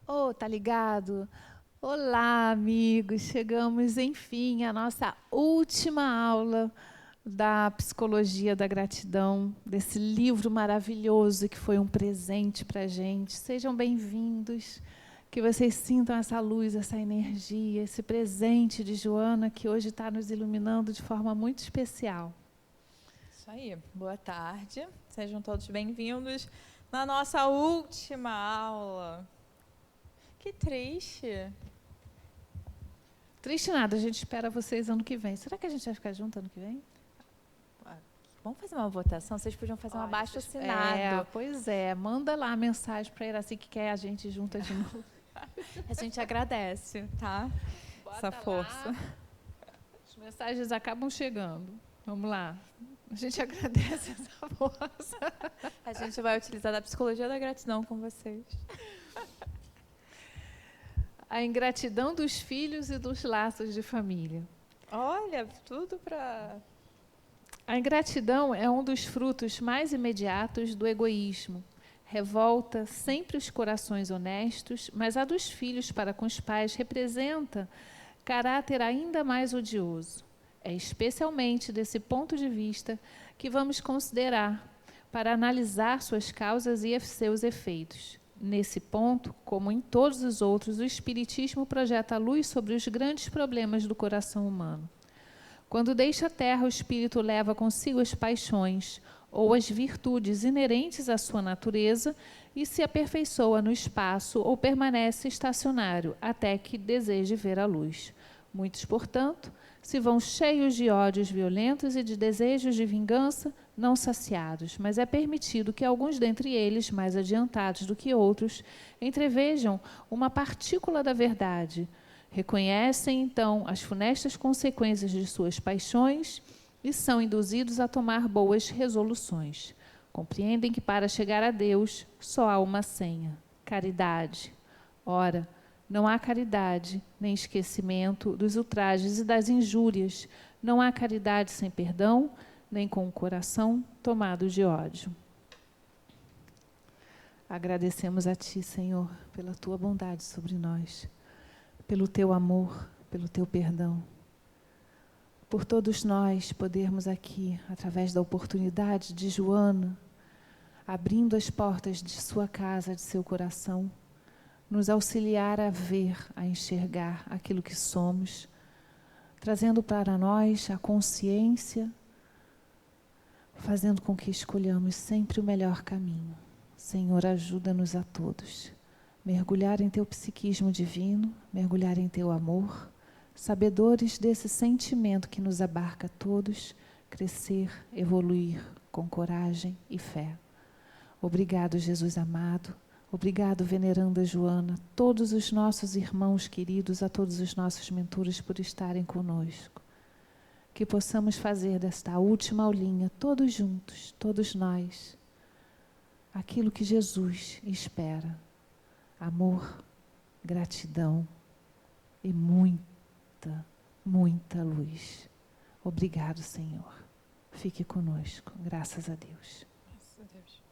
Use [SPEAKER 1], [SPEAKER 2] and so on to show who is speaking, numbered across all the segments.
[SPEAKER 1] Oh, tá ligado? Olá, amigos. Chegamos, enfim, à nossa última aula da Psicologia da Gratidão, desse livro maravilhoso que foi um presente para a gente. Sejam bem-vindos, que vocês sintam essa luz, essa energia, esse presente de Joana, que hoje está nos iluminando de forma muito especial.
[SPEAKER 2] Isso aí, boa tarde. Sejam todos bem-vindos na nossa última aula. Que triste.
[SPEAKER 1] Triste nada, a gente espera vocês ano que vem. Será que a gente vai ficar junto ano que vem?
[SPEAKER 2] Vamos fazer uma votação? Vocês podiam fazer um abaixo-assinado.
[SPEAKER 1] Pois é. Manda lá a mensagem para ele assim que quer a gente junta de novo.
[SPEAKER 2] A gente agradece, tá?
[SPEAKER 1] Bota
[SPEAKER 2] essa força.
[SPEAKER 1] Lá. As mensagens acabam chegando. Vamos lá. A gente agradece essa força.
[SPEAKER 2] A gente vai utilizar a psicologia da gratidão com vocês.
[SPEAKER 1] A ingratidão dos filhos e dos laços de família.
[SPEAKER 2] Olha, tudo para...
[SPEAKER 1] A ingratidão é um dos frutos mais imediatos do egoísmo. Revolta sempre os corações honestos, mas a dos filhos para com os pais representa caráter ainda mais odioso. É especialmente desse ponto de vista que vamos considerar para analisar suas causas e seus efeitos. Nesse ponto, como em todos os outros, o Espiritismo projeta a luz sobre os grandes problemas do coração humano. Quando deixa a terra, o espírito leva consigo as paixões ou as virtudes inerentes à sua natureza e se aperfeiçoa no espaço ou permanece estacionário até que deseje ver a luz. Muitos, portanto, se vão cheios de ódios violentos e de desejos de vingança não saciados, mas é permitido que alguns dentre eles, mais adiantados do que outros, entrevejam uma partícula da verdade. Reconhecem, então, as funestas consequências de suas paixões e são induzidos a tomar boas resoluções. Compreendem que para chegar a Deus só há uma senha: caridade. Ora, não há caridade, nem esquecimento dos ultrajes e das injúrias. Não há caridade sem perdão, nem com o coração tomado de ódio. Agradecemos a Ti, Senhor, pela Tua bondade sobre nós, pelo Teu amor, pelo Teu perdão. Por todos nós podermos aqui, através da oportunidade de Joana, abrindo as portas de sua casa, de seu coração, nos auxiliar a ver, a enxergar aquilo que somos, trazendo para nós a consciência, fazendo com que escolhamos sempre o melhor caminho. Senhor, ajuda-nos a todos. Mergulhar em Teu psiquismo divino, mergulhar em Teu amor, sabedores desse sentimento que nos abarca a todos, crescer, evoluir com coragem e fé. Obrigado, Jesus amado. Obrigado, veneranda Joana, todos os nossos irmãos queridos, a todos os nossos mentores por estarem conosco. Que possamos fazer desta última aulinha, todos juntos, todos nós, aquilo que Jesus espera: amor, gratidão e muita, muita luz. Obrigado, Senhor. Fique conosco, graças a Deus.
[SPEAKER 2] Graças a Deus.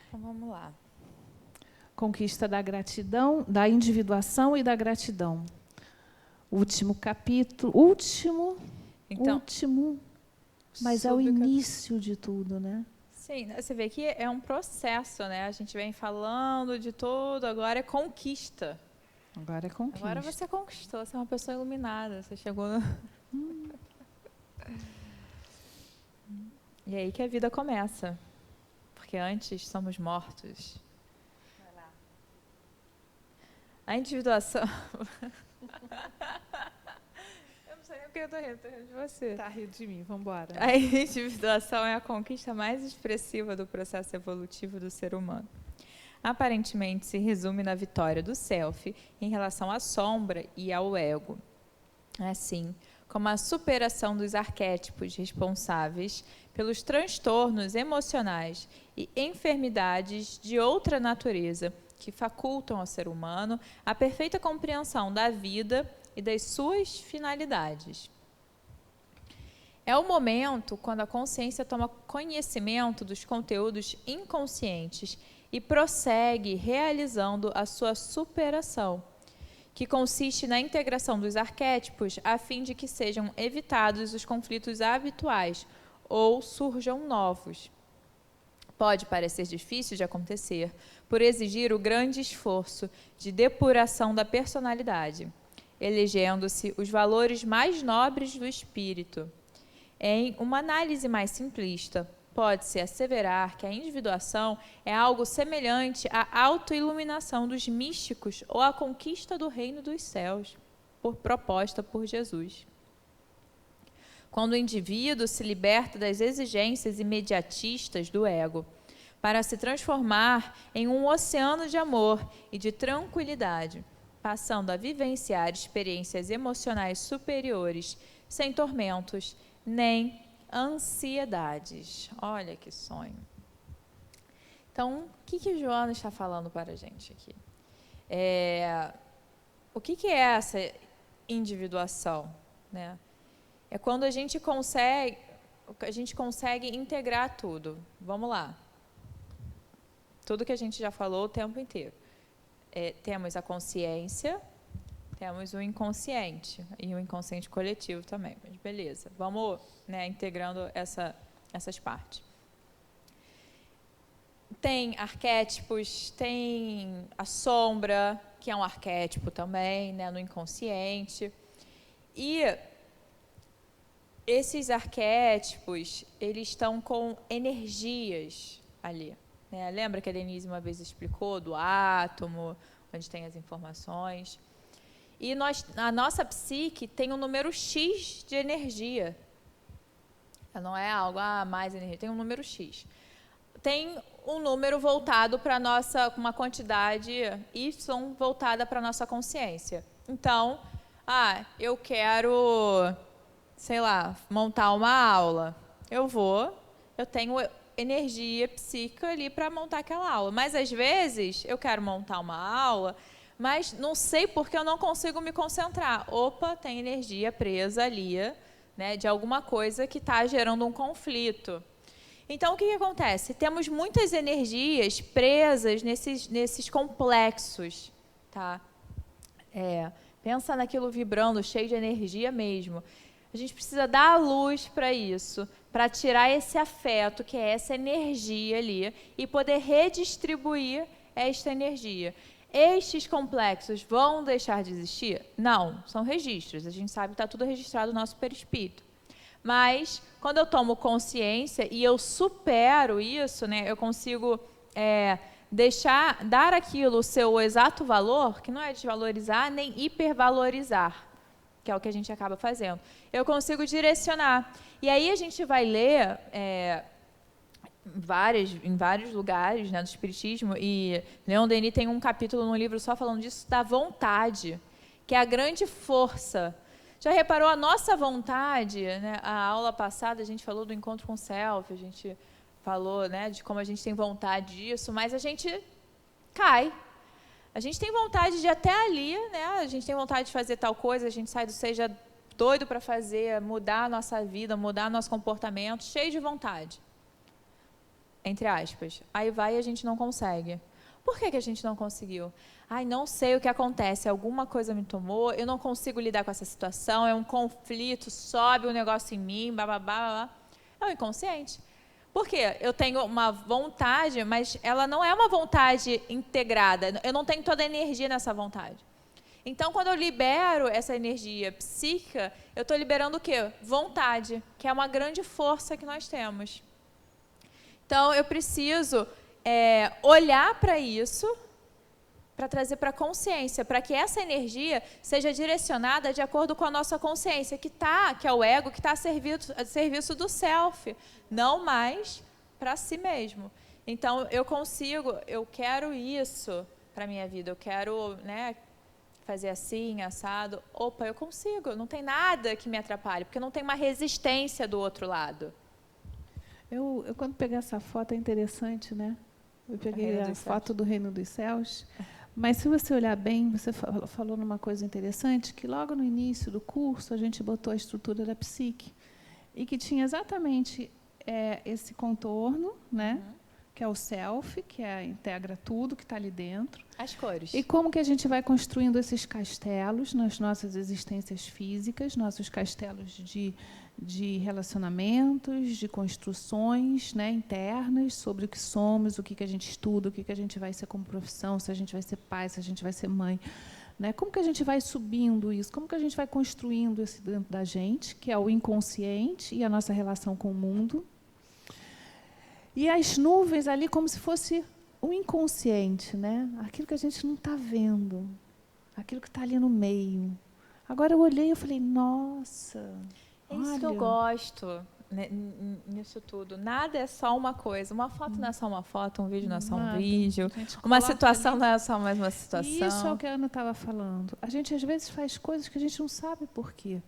[SPEAKER 2] Então vamos lá.
[SPEAKER 1] Conquista da gratidão, da individuação e da gratidão. Último capítulo, último, mas é o início de tudo, né?
[SPEAKER 2] Sim, você vê que é um processo, né? A gente vem falando de tudo, agora é conquista.
[SPEAKER 1] Agora é conquista.
[SPEAKER 2] Agora você conquistou, você é uma pessoa iluminada, você chegou no... E aí que a vida começa. Porque antes somos mortos. Vai lá. A individuação... Eu não sei nem porque eu estou rindo de você.
[SPEAKER 1] Está rindo de mim, vamos embora.
[SPEAKER 2] A individuação é a conquista mais expressiva do processo evolutivo do ser humano. Aparentemente se resume na vitória do self em relação à sombra e ao ego. Assim como a superação dos arquétipos responsáveis pelos transtornos emocionais e enfermidades de outra natureza que facultam ao ser humano a perfeita compreensão da vida e das suas finalidades. É o momento quando a consciência toma conhecimento dos conteúdos inconscientes e prossegue realizando a sua superação, que consiste na integração dos arquétipos a fim de que sejam evitados os conflitos habituais ou surjam novos. Pode parecer difícil de acontecer, por exigir o grande esforço de depuração da personalidade, elegendo-se os valores mais nobres do espírito. Em uma análise mais simplista, pode-se asseverar que a individuação é algo semelhante à autoiluminação dos místicos ou à conquista do reino dos céus, proposta por Jesus. Quando o indivíduo se liberta das exigências imediatistas do ego, para se transformar em um oceano de amor e de tranquilidade, passando a vivenciar experiências emocionais superiores, sem tormentos, nem ansiedades. Olha que sonho. Então, o que Joana está falando para a gente aqui? O que é essa individuação, né? É quando a gente consegue integrar tudo. Vamos lá. Tudo que a gente já falou o tempo inteiro. Temos a consciência, temos o inconsciente e o inconsciente coletivo também. Mas beleza, vamos, né, integrando essas partes. Tem arquétipos, tem a sombra, que é um arquétipo também, né, no inconsciente. E esses arquétipos, eles estão com energias ali, né? Lembra que a Denise uma vez explicou do átomo, onde tem as informações? E a nossa psique tem um número X de energia. Não é algo, mais energia, tem um número X. Tem um número voltado para uma quantidade Y voltada para a nossa consciência. Então, eu quero, sei lá, montar uma aula. Eu tenho energia psíquica ali para montar aquela aula. Mas, às vezes, eu quero montar uma aula, mas não sei porque eu não consigo me concentrar. Opa, tem energia presa ali, né, de alguma coisa que está gerando um conflito. Então, o que acontece? Temos muitas energias presas nesses complexos. Tá? Pensa naquilo vibrando, cheio de energia mesmo. A gente precisa dar a luz para isso, para tirar esse afeto, que é essa energia ali, e poder redistribuir esta energia. Estes complexos vão deixar de existir? Não, são registros. A gente sabe que está tudo registrado no nosso perispírito. Mas, quando eu tomo consciência e eu supero isso, né, eu consigo dar aquilo o seu exato valor, que não é desvalorizar nem hipervalorizar, que é o que a gente acaba fazendo. Eu consigo direcionar. E aí a gente vai ler em vários lugares, né, do Espiritismo, e Leon Denis tem um capítulo no livro só falando disso, da vontade, que é a grande força. Já reparou a nossa vontade, né? A aula passada a gente falou do encontro com o self, a gente falou, né, de como a gente tem vontade disso, mas a gente cai. A gente tem vontade de até ali, né? A gente tem vontade de fazer tal coisa, a gente sai do seja doido para fazer, mudar a nossa vida, mudar nosso comportamento, cheio de vontade. Entre aspas. Aí vai e a gente não consegue. Por que a gente não conseguiu? Não sei o que acontece, alguma coisa me tomou, eu não consigo lidar com essa situação, é um conflito, sobe um negócio em mim, bababá. É o inconsciente. Por quê? Eu tenho uma vontade, mas ela não é uma vontade integrada, eu não tenho toda a energia nessa vontade. Então, quando eu libero essa energia psíquica, eu estou liberando o quê? Vontade, que é uma grande força que nós temos. Então, eu preciso olhar para isso, para trazer para a consciência, para que essa energia seja direcionada de acordo com a nossa consciência, que é o ego, que está a serviço do self, não mais para si mesmo. Então, eu quero isso para a minha vida, eu quero, né, fazer assim, assado. Opa, eu consigo, não tem nada que me atrapalhe, porque não tem uma resistência do outro lado.
[SPEAKER 1] Eu quando peguei essa foto, é interessante, né? Eu peguei a foto do Reino dos Céus. Mas, se você olhar bem, você falou numa coisa interessante, que logo no início do curso a gente botou a estrutura da psique. e que tinha exatamente esse contorno, né? Que é o self, integra tudo que está ali dentro.
[SPEAKER 2] As cores.
[SPEAKER 1] E como que a gente vai construindo esses castelos nas nossas existências físicas, nossos castelos de relacionamentos, de construções, né, internas, sobre o que somos, o que a gente estuda, o que a gente vai ser como profissão, se a gente vai ser pai, se a gente vai ser mãe. Né? Como que a gente vai subindo isso? Como que a gente vai construindo isso dentro da gente, que é o inconsciente e a nossa relação com o mundo? E as nuvens ali como se fosse o inconsciente, né? Aquilo que a gente não está vendo, aquilo que está ali no meio. Agora eu olhei e falei, nossa,
[SPEAKER 2] é isso que eu gosto, né, nisso tudo. Nada é só uma coisa. Uma foto não é só uma foto, um vídeo não é só um vídeo, uma situação ali, não é só mais uma situação.
[SPEAKER 1] Isso é o que a Ana estava falando. A gente, às vezes, faz coisas que a gente não sabe por quê.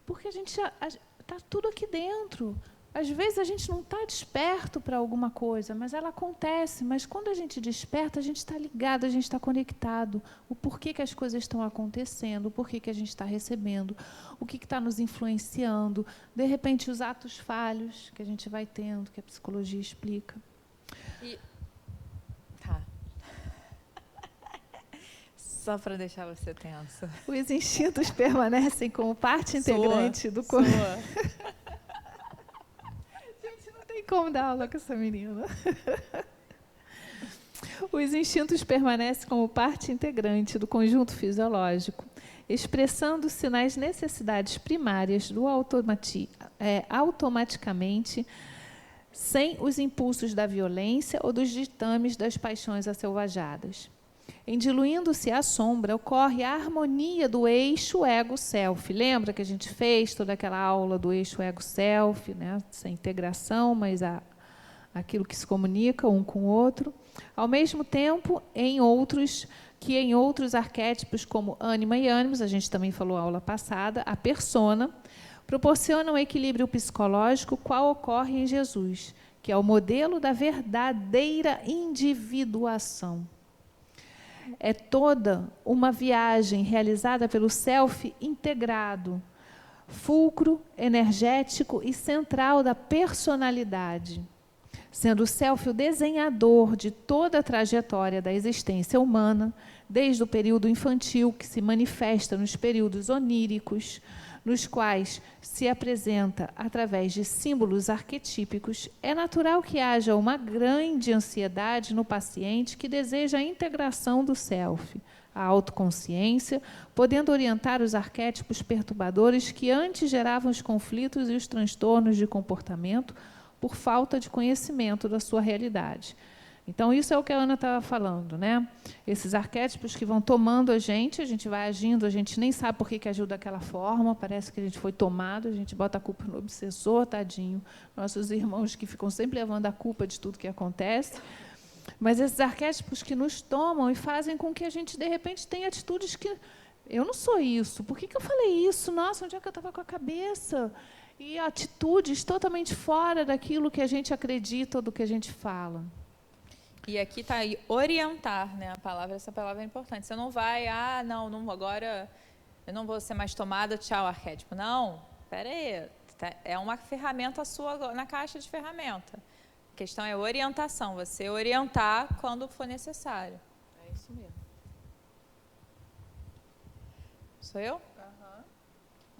[SPEAKER 1] Porque a gente está tudo aqui dentro. Às vezes a gente não está desperto para alguma coisa, mas ela acontece. Mas quando a gente desperta, a gente está ligado, a gente está conectado. O porquê que as coisas estão acontecendo, o porquê que a gente está recebendo, o que está nos influenciando. De repente, os atos falhos que a gente vai tendo, que a psicologia explica.
[SPEAKER 2] Tá. Só para deixar você tensa.
[SPEAKER 1] Os instintos permanecem como parte integrante do corpo. Como dar aula com essa menina? Os instintos permanecem como parte integrante do conjunto fisiológico, expressando-se nas necessidades primárias do automaticamente, sem os impulsos da violência ou dos ditames das paixões asselvajadas. Em diluindo-se a sombra, ocorre a harmonia do eixo ego-self. Lembra que a gente fez toda aquela aula do eixo ego-self, né? Essa integração, mas aquilo que se comunica um com o outro. Ao mesmo tempo, em outros arquétipos, como ânima e ânimos, a gente também falou na aula passada, a persona, proporciona um equilíbrio psicológico qual ocorre em Jesus, que é o modelo da verdadeira individuação. É toda uma viagem realizada pelo self integrado, fulcro, energético e central da personalidade, sendo o self o desenhador de toda a trajetória da existência humana, desde o período infantil, que se manifesta nos períodos oníricos, nos quais se apresenta através de símbolos arquetípicos. É natural que haja uma grande ansiedade no paciente que deseja a integração do self, a autoconsciência, podendo orientar os arquétipos perturbadores que antes geravam os conflitos e os transtornos de comportamento por falta de conhecimento da sua realidade. Então, isso é o que a Ana estava falando, né? Esses arquétipos que vão tomando a gente vai agindo, a gente nem sabe por que agiu daquela forma, parece que a gente foi tomado, a gente bota a culpa no obsessor, tadinho, nossos irmãos que ficam sempre levando a culpa de tudo que acontece. Mas esses arquétipos que nos tomam e fazem com que a gente, de repente, tenha atitudes que... Eu não sou isso, por que eu falei isso? Nossa, onde é que eu estava com a cabeça? E atitudes totalmente fora daquilo que a gente acredita ou do que a gente fala.
[SPEAKER 2] E aqui está aí, orientar, né? Essa palavra é importante. Você não vai, não, agora eu não vou ser mais tomada, tchau, arquétipo. Não, espera aí, é uma ferramenta sua na caixa de ferramenta. A questão é orientação, você orientar quando for necessário. É isso mesmo. Sou eu? Uhum.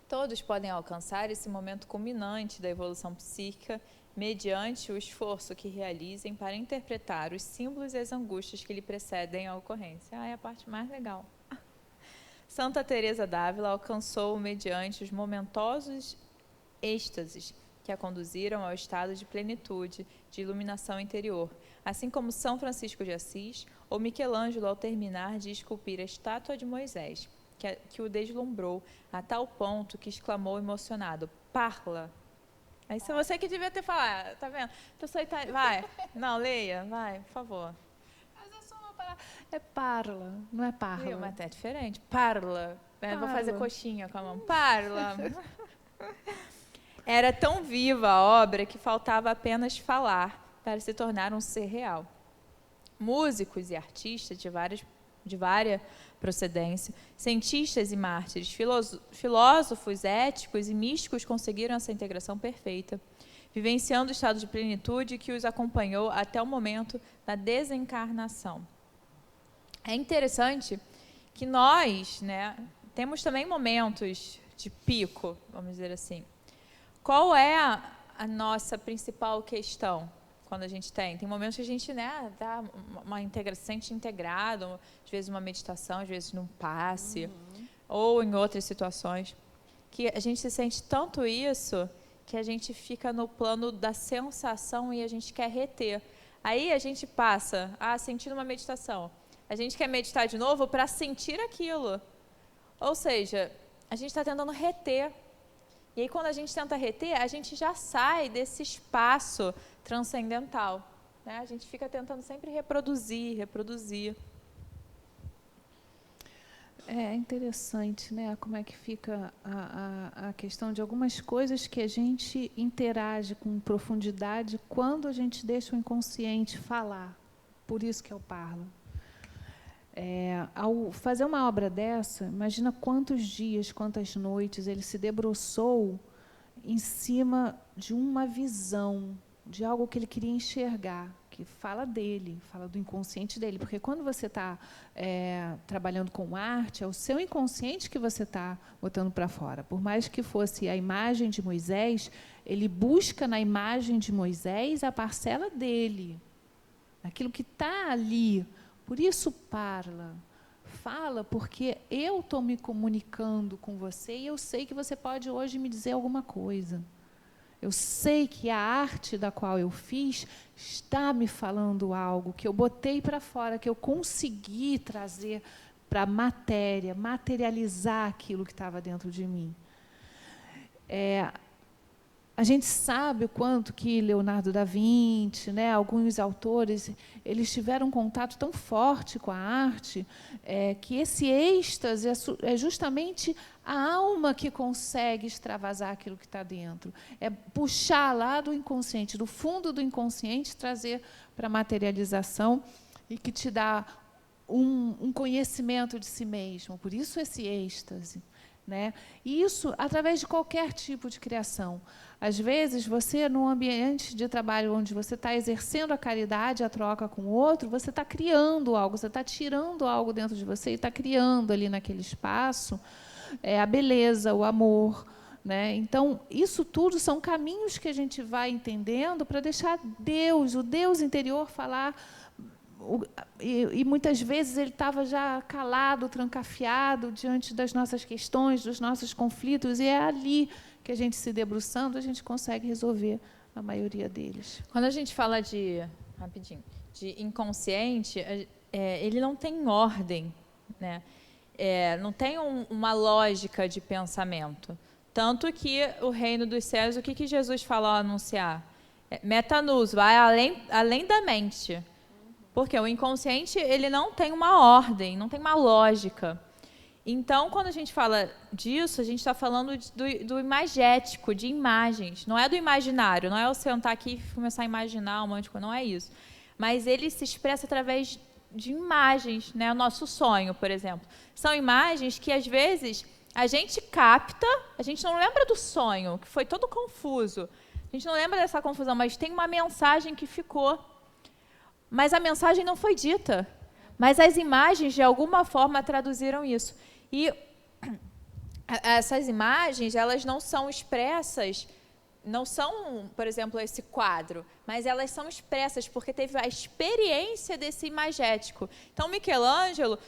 [SPEAKER 2] Todos podem alcançar esse momento culminante da evolução psíquica mediante o esforço que realizem para interpretar os símbolos e as angústias que lhe precedem a ocorrência. É a parte mais legal. Santa Teresa d'Ávila alcançou mediante os momentosos êxtases que a conduziram ao estado de plenitude, de iluminação interior, assim como São Francisco de Assis ou Michelangelo ao terminar de esculpir a estátua de Moisés, que o deslumbrou a tal ponto que exclamou emocionado, parla. Aí se você que devia ter falado, tá vendo? Pessoa vai, não, leia, vai, por favor.
[SPEAKER 1] Mas é só uma palavra. É parla, não é parla.
[SPEAKER 2] Mas é diferente. Parla. Vou fazer coxinha com a mão. Parla. Era tão viva a obra que faltava apenas falar para se tornar um ser real. Músicos e artistas de várias procedência, cientistas e mártires, filósofos, éticos e místicos conseguiram essa integração perfeita, vivenciando o estado de plenitude que os acompanhou até o momento da desencarnação. É interessante que nós, né, temos também momentos de pico, vamos dizer assim. Qual é a nossa principal questão quando a gente tem? Tem momentos que a gente, né, dá se sente integrado, às vezes uma meditação, às vezes num passe, ou em outras situações, que a gente se sente tanto isso que a gente fica no plano da sensação e a gente quer reter. Aí a gente passa a sentir uma meditação. A gente quer meditar de novo para sentir aquilo. Ou seja, a gente está tentando reter. E aí, quando a gente tenta reter, a gente já sai desse espaço transcendental, né? A gente fica tentando sempre reproduzir.
[SPEAKER 1] É interessante, né, como é que fica a questão de algumas coisas que a gente interage com profundidade quando a gente deixa o inconsciente falar. Por isso que eu parlo. Ao fazer uma obra dessa, imagina quantos dias, quantas noites ele se debruçou em cima de uma visão, de algo que ele queria enxergar, que fala dele, fala do inconsciente dele. Porque quando você está trabalhando com arte, é o seu inconsciente que você está botando para fora. Por mais que fosse a imagem de Moisés, ele busca na imagem de Moisés a parcela dele, aquilo que está ali. Por isso fala, porque eu estou me comunicando com você e eu sei que você pode hoje me dizer alguma coisa. Eu sei que a arte da qual eu fiz está me falando algo, que eu botei para fora, que eu consegui trazer para a matéria, materializar aquilo que estava dentro de mim. A gente sabe o quanto que Leonardo da Vinci, né, alguns autores, eles tiveram um contato tão forte com a arte, que esse êxtase é justamente a alma que consegue extravasar aquilo que está dentro. É puxar lá do inconsciente, do fundo do inconsciente, trazer para a materialização e que te dá um conhecimento de si mesmo. Por isso esse êxtase. Né? E isso através de qualquer tipo de criação. Às vezes, você, num ambiente de trabalho onde você está exercendo a caridade, a troca com o outro, você está criando algo, você está tirando algo dentro de você e está criando ali naquele espaço a beleza, o amor. Né? Então, isso tudo são caminhos que a gente vai entendendo para deixar Deus, o Deus interior, falar. E muitas vezes ele estava já calado, trancafiado diante das nossas questões, dos nossos conflitos, e é ali que a gente, se debruçando, a gente consegue resolver a maioria deles.
[SPEAKER 2] Quando a gente fala de inconsciente, ele não tem ordem, né? Não tem uma lógica de pensamento. Tanto que o reino dos céus, o que Jesus fala ao anunciar? Metanus, vai além da mente. Porque o inconsciente, ele não tem uma ordem, não tem uma lógica. Então, quando a gente fala disso, a gente está falando do imagético, de imagens. Não é do imaginário, não é eu sentar aqui e começar a imaginar um monte de coisa, não é isso. Mas ele se expressa através de imagens, né? O nosso sonho, por exemplo. São imagens que, às vezes, a gente capta, a gente não lembra do sonho, que foi todo confuso. A gente não lembra dessa confusão, mas tem uma mensagem que ficou. Mas a mensagem não foi dita. Mas as imagens, de alguma forma, traduziram isso. E essas imagens, elas não são expressas, não são, por exemplo, esse quadro, mas elas são expressas porque teve a experiência desse imagético. Então, Michelangelo,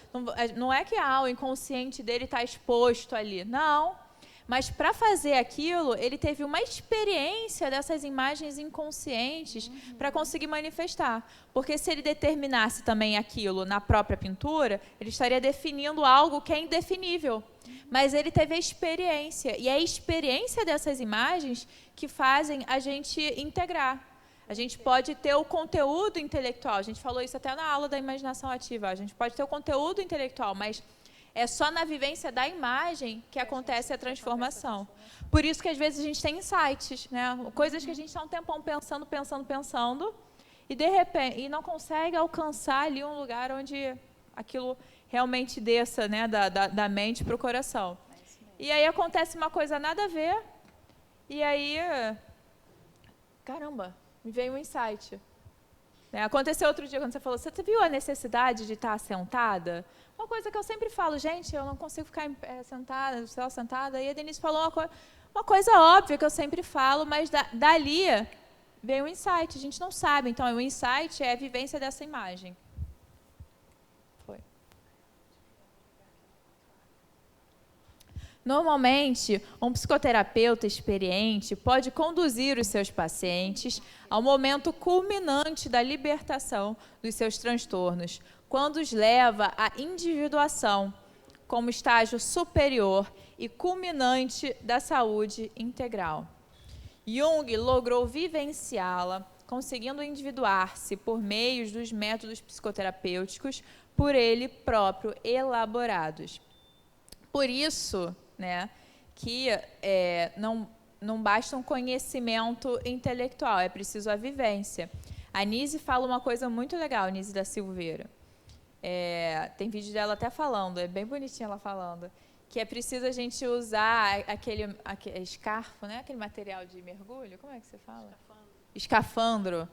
[SPEAKER 2] não é que o inconsciente dele está exposto ali. Não. Mas, para fazer aquilo, ele teve uma experiência dessas imagens inconscientes para conseguir manifestar. Porque, se ele determinasse também aquilo na própria pintura, ele estaria definindo algo que é indefinível. Mas ele teve a experiência. E é a experiência dessas imagens que fazem a gente integrar. A gente pode ter o conteúdo intelectual. A gente falou isso até na aula da imaginação ativa. A gente pode ter o conteúdo intelectual, mas é só na vivência da imagem que acontece a transformação. Por isso que, às vezes, a gente tem insights, né? Coisas que a gente está um tempão pensando, e, de repente, não consegue alcançar ali um lugar onde aquilo realmente desça, né, da mente para o coração. E aí acontece uma coisa nada a ver, e aí, caramba, me veio um insight. Aconteceu outro dia, quando você falou, você viu a necessidade de estar sentada? Uma coisa que eu sempre falo, gente, eu não consigo ficar sentada, só sentada. E a Denise falou uma coisa óbvia que eu sempre falo, mas dali veio um insight, a gente não sabe. Então, o insight é a vivência dessa imagem. Foi. Normalmente, um psicoterapeuta experiente pode conduzir os seus pacientes ao momento culminante da libertação dos seus transtornos, quando os leva à individuação, como estágio superior e culminante da saúde integral. Jung logrou vivenciá-la, conseguindo individuar-se por meio dos métodos psicoterapêuticos por ele próprio elaborados. Por isso, né, que não basta um conhecimento intelectual, é preciso a vivência. A Nise fala uma coisa muito legal, Nise da Silveira. Tem vídeo dela até falando, é bem bonitinha ela falando, que é preciso a gente usar aquele escarfo, né, aquele material de mergulho, como é que você fala? Escafandro,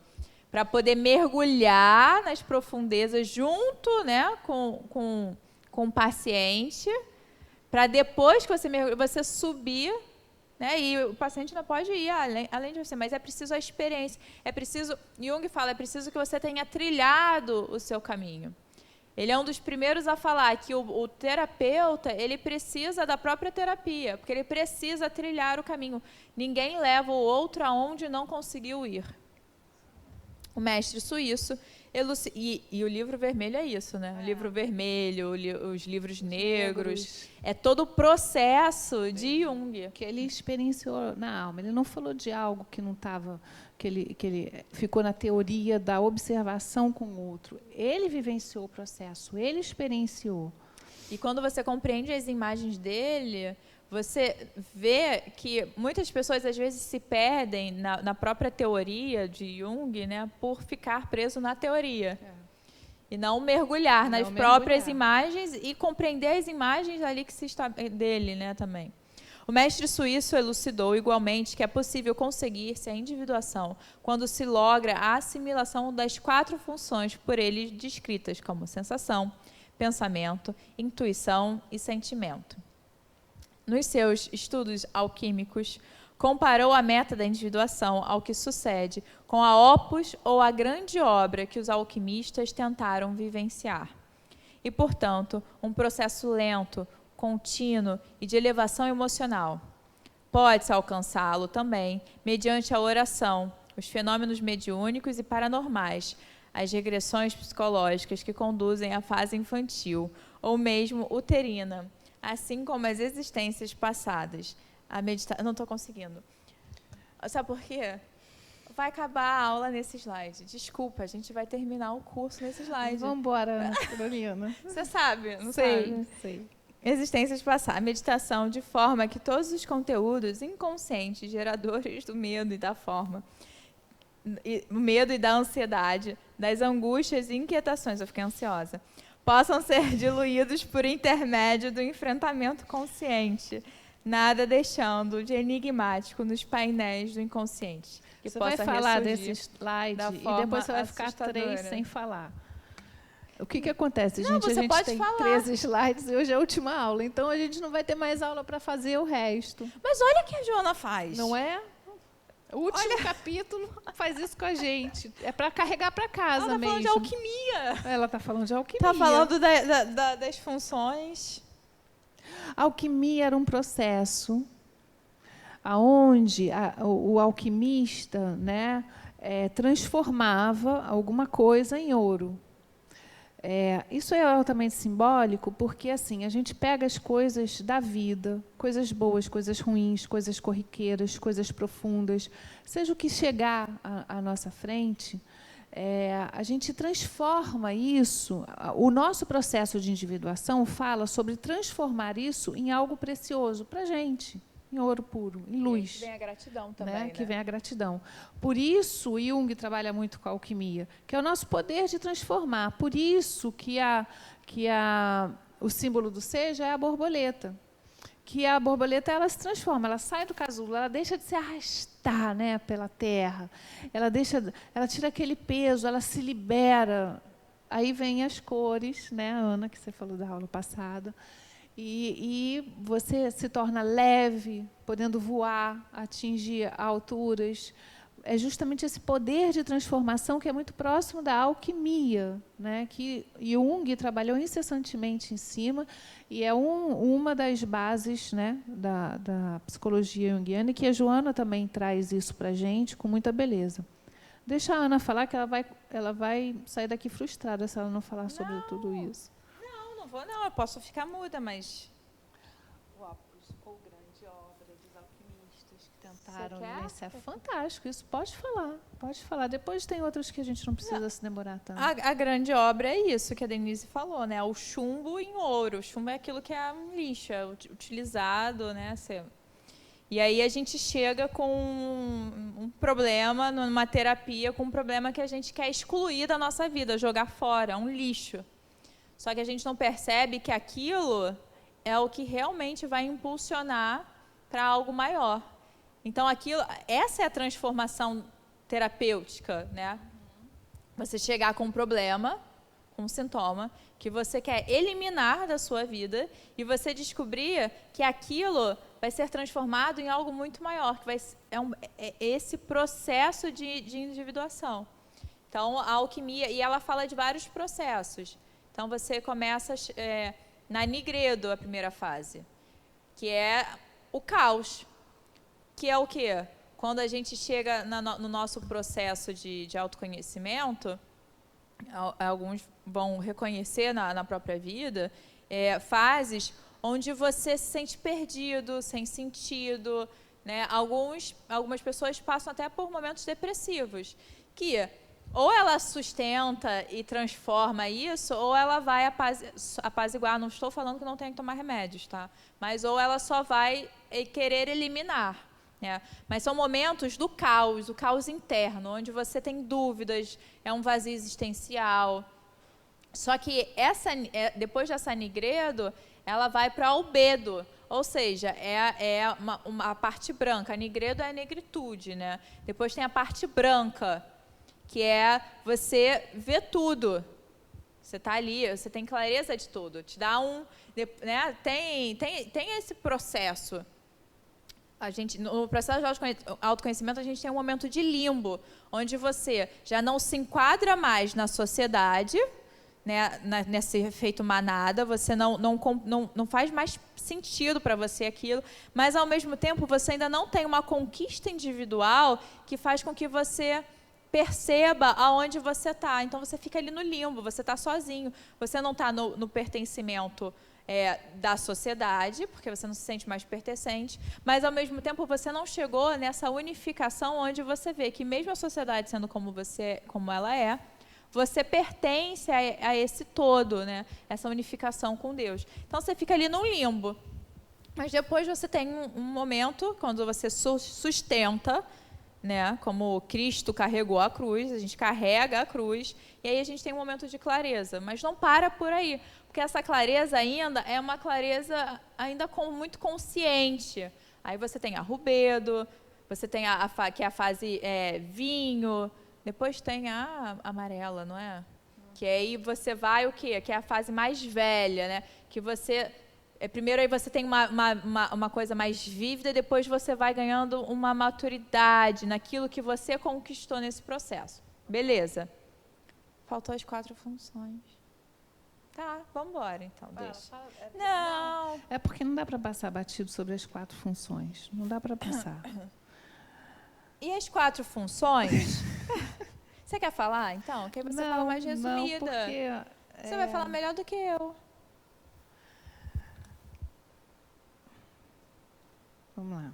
[SPEAKER 2] para poder mergulhar nas profundezas junto, né, com o paciente, para depois que você mergulha, você subir, né, e o paciente não pode ir além de você, mas é preciso a experiência. Jung fala, é preciso que você tenha trilhado o seu caminho. Ele é um dos primeiros a falar que o terapeuta, ele precisa da própria terapia, porque ele precisa trilhar o caminho. Ninguém leva o outro aonde não conseguiu ir. O mestre suíço, e o livro vermelho é isso, né? O livro vermelho, os livros negros, é todo o processo de Jung.
[SPEAKER 1] Que ele experienciou na alma. Ele não falou de algo que não estava, que ele ficou na teoria da observação com o outro. Ele vivenciou o processo, ele experienciou.
[SPEAKER 2] E quando você compreende as imagens dele, você vê que muitas pessoas, às vezes, se perdem na própria teoria de Jung, né, por ficar preso na teoria. E não mergulhar nas próprias imagens e compreender as imagens ali que se está dele, né, também. O mestre suíço elucidou igualmente que é possível conseguir-se a individuação quando se logra a assimilação das 4 funções por ele descritas como sensação, pensamento, intuição e sentimento. Nos seus estudos alquímicos, comparou a meta da individuação ao que sucede com a opus ou a grande obra que os alquimistas tentaram vivenciar. E, portanto, um processo lento, contínuo e de elevação emocional. Pode-se alcançá-lo também mediante a oração, os fenômenos mediúnicos e paranormais, as regressões psicológicas que conduzem à fase infantil, ou mesmo uterina, assim como as existências passadas. Eu não estou conseguindo. Sabe por quê? Vai acabar a aula nesse slide. Desculpa, a gente vai terminar o curso nesse slide.
[SPEAKER 1] Vamos embora, Carolina.
[SPEAKER 2] Você sabe, não
[SPEAKER 1] sabe?
[SPEAKER 2] Sei. Existências passadas. A meditação de forma que todos os conteúdos inconscientes, geradores do medo e da forma, o medo e da ansiedade, das angústias e inquietações, eu fiquei ansiosa, possam ser diluídos por intermédio do enfrentamento consciente, nada deixando de enigmático nos painéis do inconsciente. Que
[SPEAKER 1] você vai falar desse slide e depois você vai ficar 3 sem falar. O que acontece, gente? A gente tem 13 slides e hoje é a última aula, então a gente não vai ter mais aula para fazer o resto.
[SPEAKER 2] Mas olha o que a Joana faz.
[SPEAKER 1] Não é? O último capítulo faz isso com a gente. É para carregar para casa mesmo.
[SPEAKER 2] Ela está falando de alquimia.
[SPEAKER 1] Ela está falando de alquimia.
[SPEAKER 2] Está falando das funções.
[SPEAKER 1] A alquimia era um processo onde o alquimista, né, transformava alguma coisa em ouro. Isso é altamente simbólico porque assim a gente pega as coisas da vida, coisas boas, coisas ruins, coisas corriqueiras, coisas profundas, seja o que chegar à nossa frente, a gente transforma isso. O nosso processo de individuação fala sobre transformar isso em algo precioso para a gente. em ouro puro, em luz.
[SPEAKER 2] Que vem a gratidão também, né?
[SPEAKER 1] Que vem a gratidão. Por isso, Jung trabalha muito com a alquimia, que é o nosso poder de transformar. Por isso que o símbolo do seja é a borboleta. Que a borboleta ela se transforma, ela sai do casulo, ela deixa de se arrastar, né, pela terra, ela tira aquele peso, ela se libera. Aí vem as cores, né, Ana, que você falou da aula passada, e você se torna leve, podendo voar, atingir alturas. É justamente esse poder de transformação que é muito próximo da alquimia, né, que Jung trabalhou incessantemente em cima, e é uma das bases, né, da psicologia junguiana, e que a Joana também traz isso para a gente com muita beleza. Deixa a Ana falar, que ela vai sair daqui frustrada se ela não falar sobre tudo isso.
[SPEAKER 2] Não vou não, eu posso ficar muda, mas... O Opus, ou grande obra dos alquimistas que tentaram
[SPEAKER 1] Isso é fantástico, isso pode falar. Depois tem outros que a gente não precisa se demorar tanto.
[SPEAKER 2] A grande obra é isso que a Denise falou, né? O chumbo em ouro. O chumbo é aquilo que é um lixo, é utilizado, né? E aí a gente chega com um problema, numa terapia, com um problema que a gente quer excluir da nossa vida, jogar fora, um lixo. Só que a gente não percebe que aquilo é o que realmente vai impulsionar para algo maior. Então, essa é a transformação terapêutica, né? Você chegar com um problema, com um sintoma, que você quer eliminar da sua vida, e você descobrir que aquilo vai ser transformado em algo muito maior, que é esse processo de individuação. Então, a alquimia, e ela fala de vários processos. Então, você começa na Nigredo, a primeira fase, que é o caos, que é o quê? Quando a gente chega no nosso processo de autoconhecimento, alguns vão reconhecer na própria vida, fases onde você se sente perdido, sem sentido, né? Algumas pessoas passam até por momentos depressivos, que ou ela sustenta e transforma isso, ou ela vai apaziguar. Não estou falando que não tem que tomar remédios, tá? Mas ou ela só vai querer eliminar, né? Mas são momentos do caos, o caos interno, onde você tem dúvidas, é um vazio existencial. Só que depois dessa Nigredo, ela vai para albedo, ou seja, uma parte branca. A Nigredo é a negritude, né? Depois tem a parte branca, que é você ver tudo. Você está ali, você tem clareza de tudo. Te dá né, tem esse processo. No processo de autoconhecimento, a gente tem um momento de limbo, onde você já não se enquadra mais na sociedade, né, nesse efeito manada, você não faz mais sentido para você aquilo, mas, ao mesmo tempo, você ainda não tem uma conquista individual que faz com que você perceba aonde você está. Então, você fica ali no limbo, você está sozinho, você não está no pertencimento da sociedade, porque você não se sente mais pertencente, mas, ao mesmo tempo, você não chegou nessa unificação onde você vê que, mesmo a sociedade sendo como ela é, você pertence a esse todo, né? Essa unificação com Deus. Então, você fica ali num limbo. Mas depois você tem um momento, quando você sustenta, né? Como Cristo carregou a cruz, a gente carrega a cruz, e aí a gente tem um momento de clareza. Mas não para por aí, porque essa clareza ainda é uma clareza ainda muito consciente. Aí você tem a rubedo, você tem que é a fase vinho, depois tem a amarela, não é? Que aí você vai o quê? Que é a fase mais velha, né? Que você... primeiro aí você tem uma coisa mais vívida, e depois você vai ganhando uma maturidade naquilo que você conquistou nesse processo. Beleza. Faltou as 4 funções. Tá, vamos embora então, deixa. Não.
[SPEAKER 1] É porque não dá para passar batido sobre as 4 funções. Não dá para passar.
[SPEAKER 2] E as 4 funções? Você quer falar, então? Que aí você fala mais resumida.
[SPEAKER 1] Não, porque,
[SPEAKER 2] você vai falar melhor do que eu.
[SPEAKER 1] Vamos lá.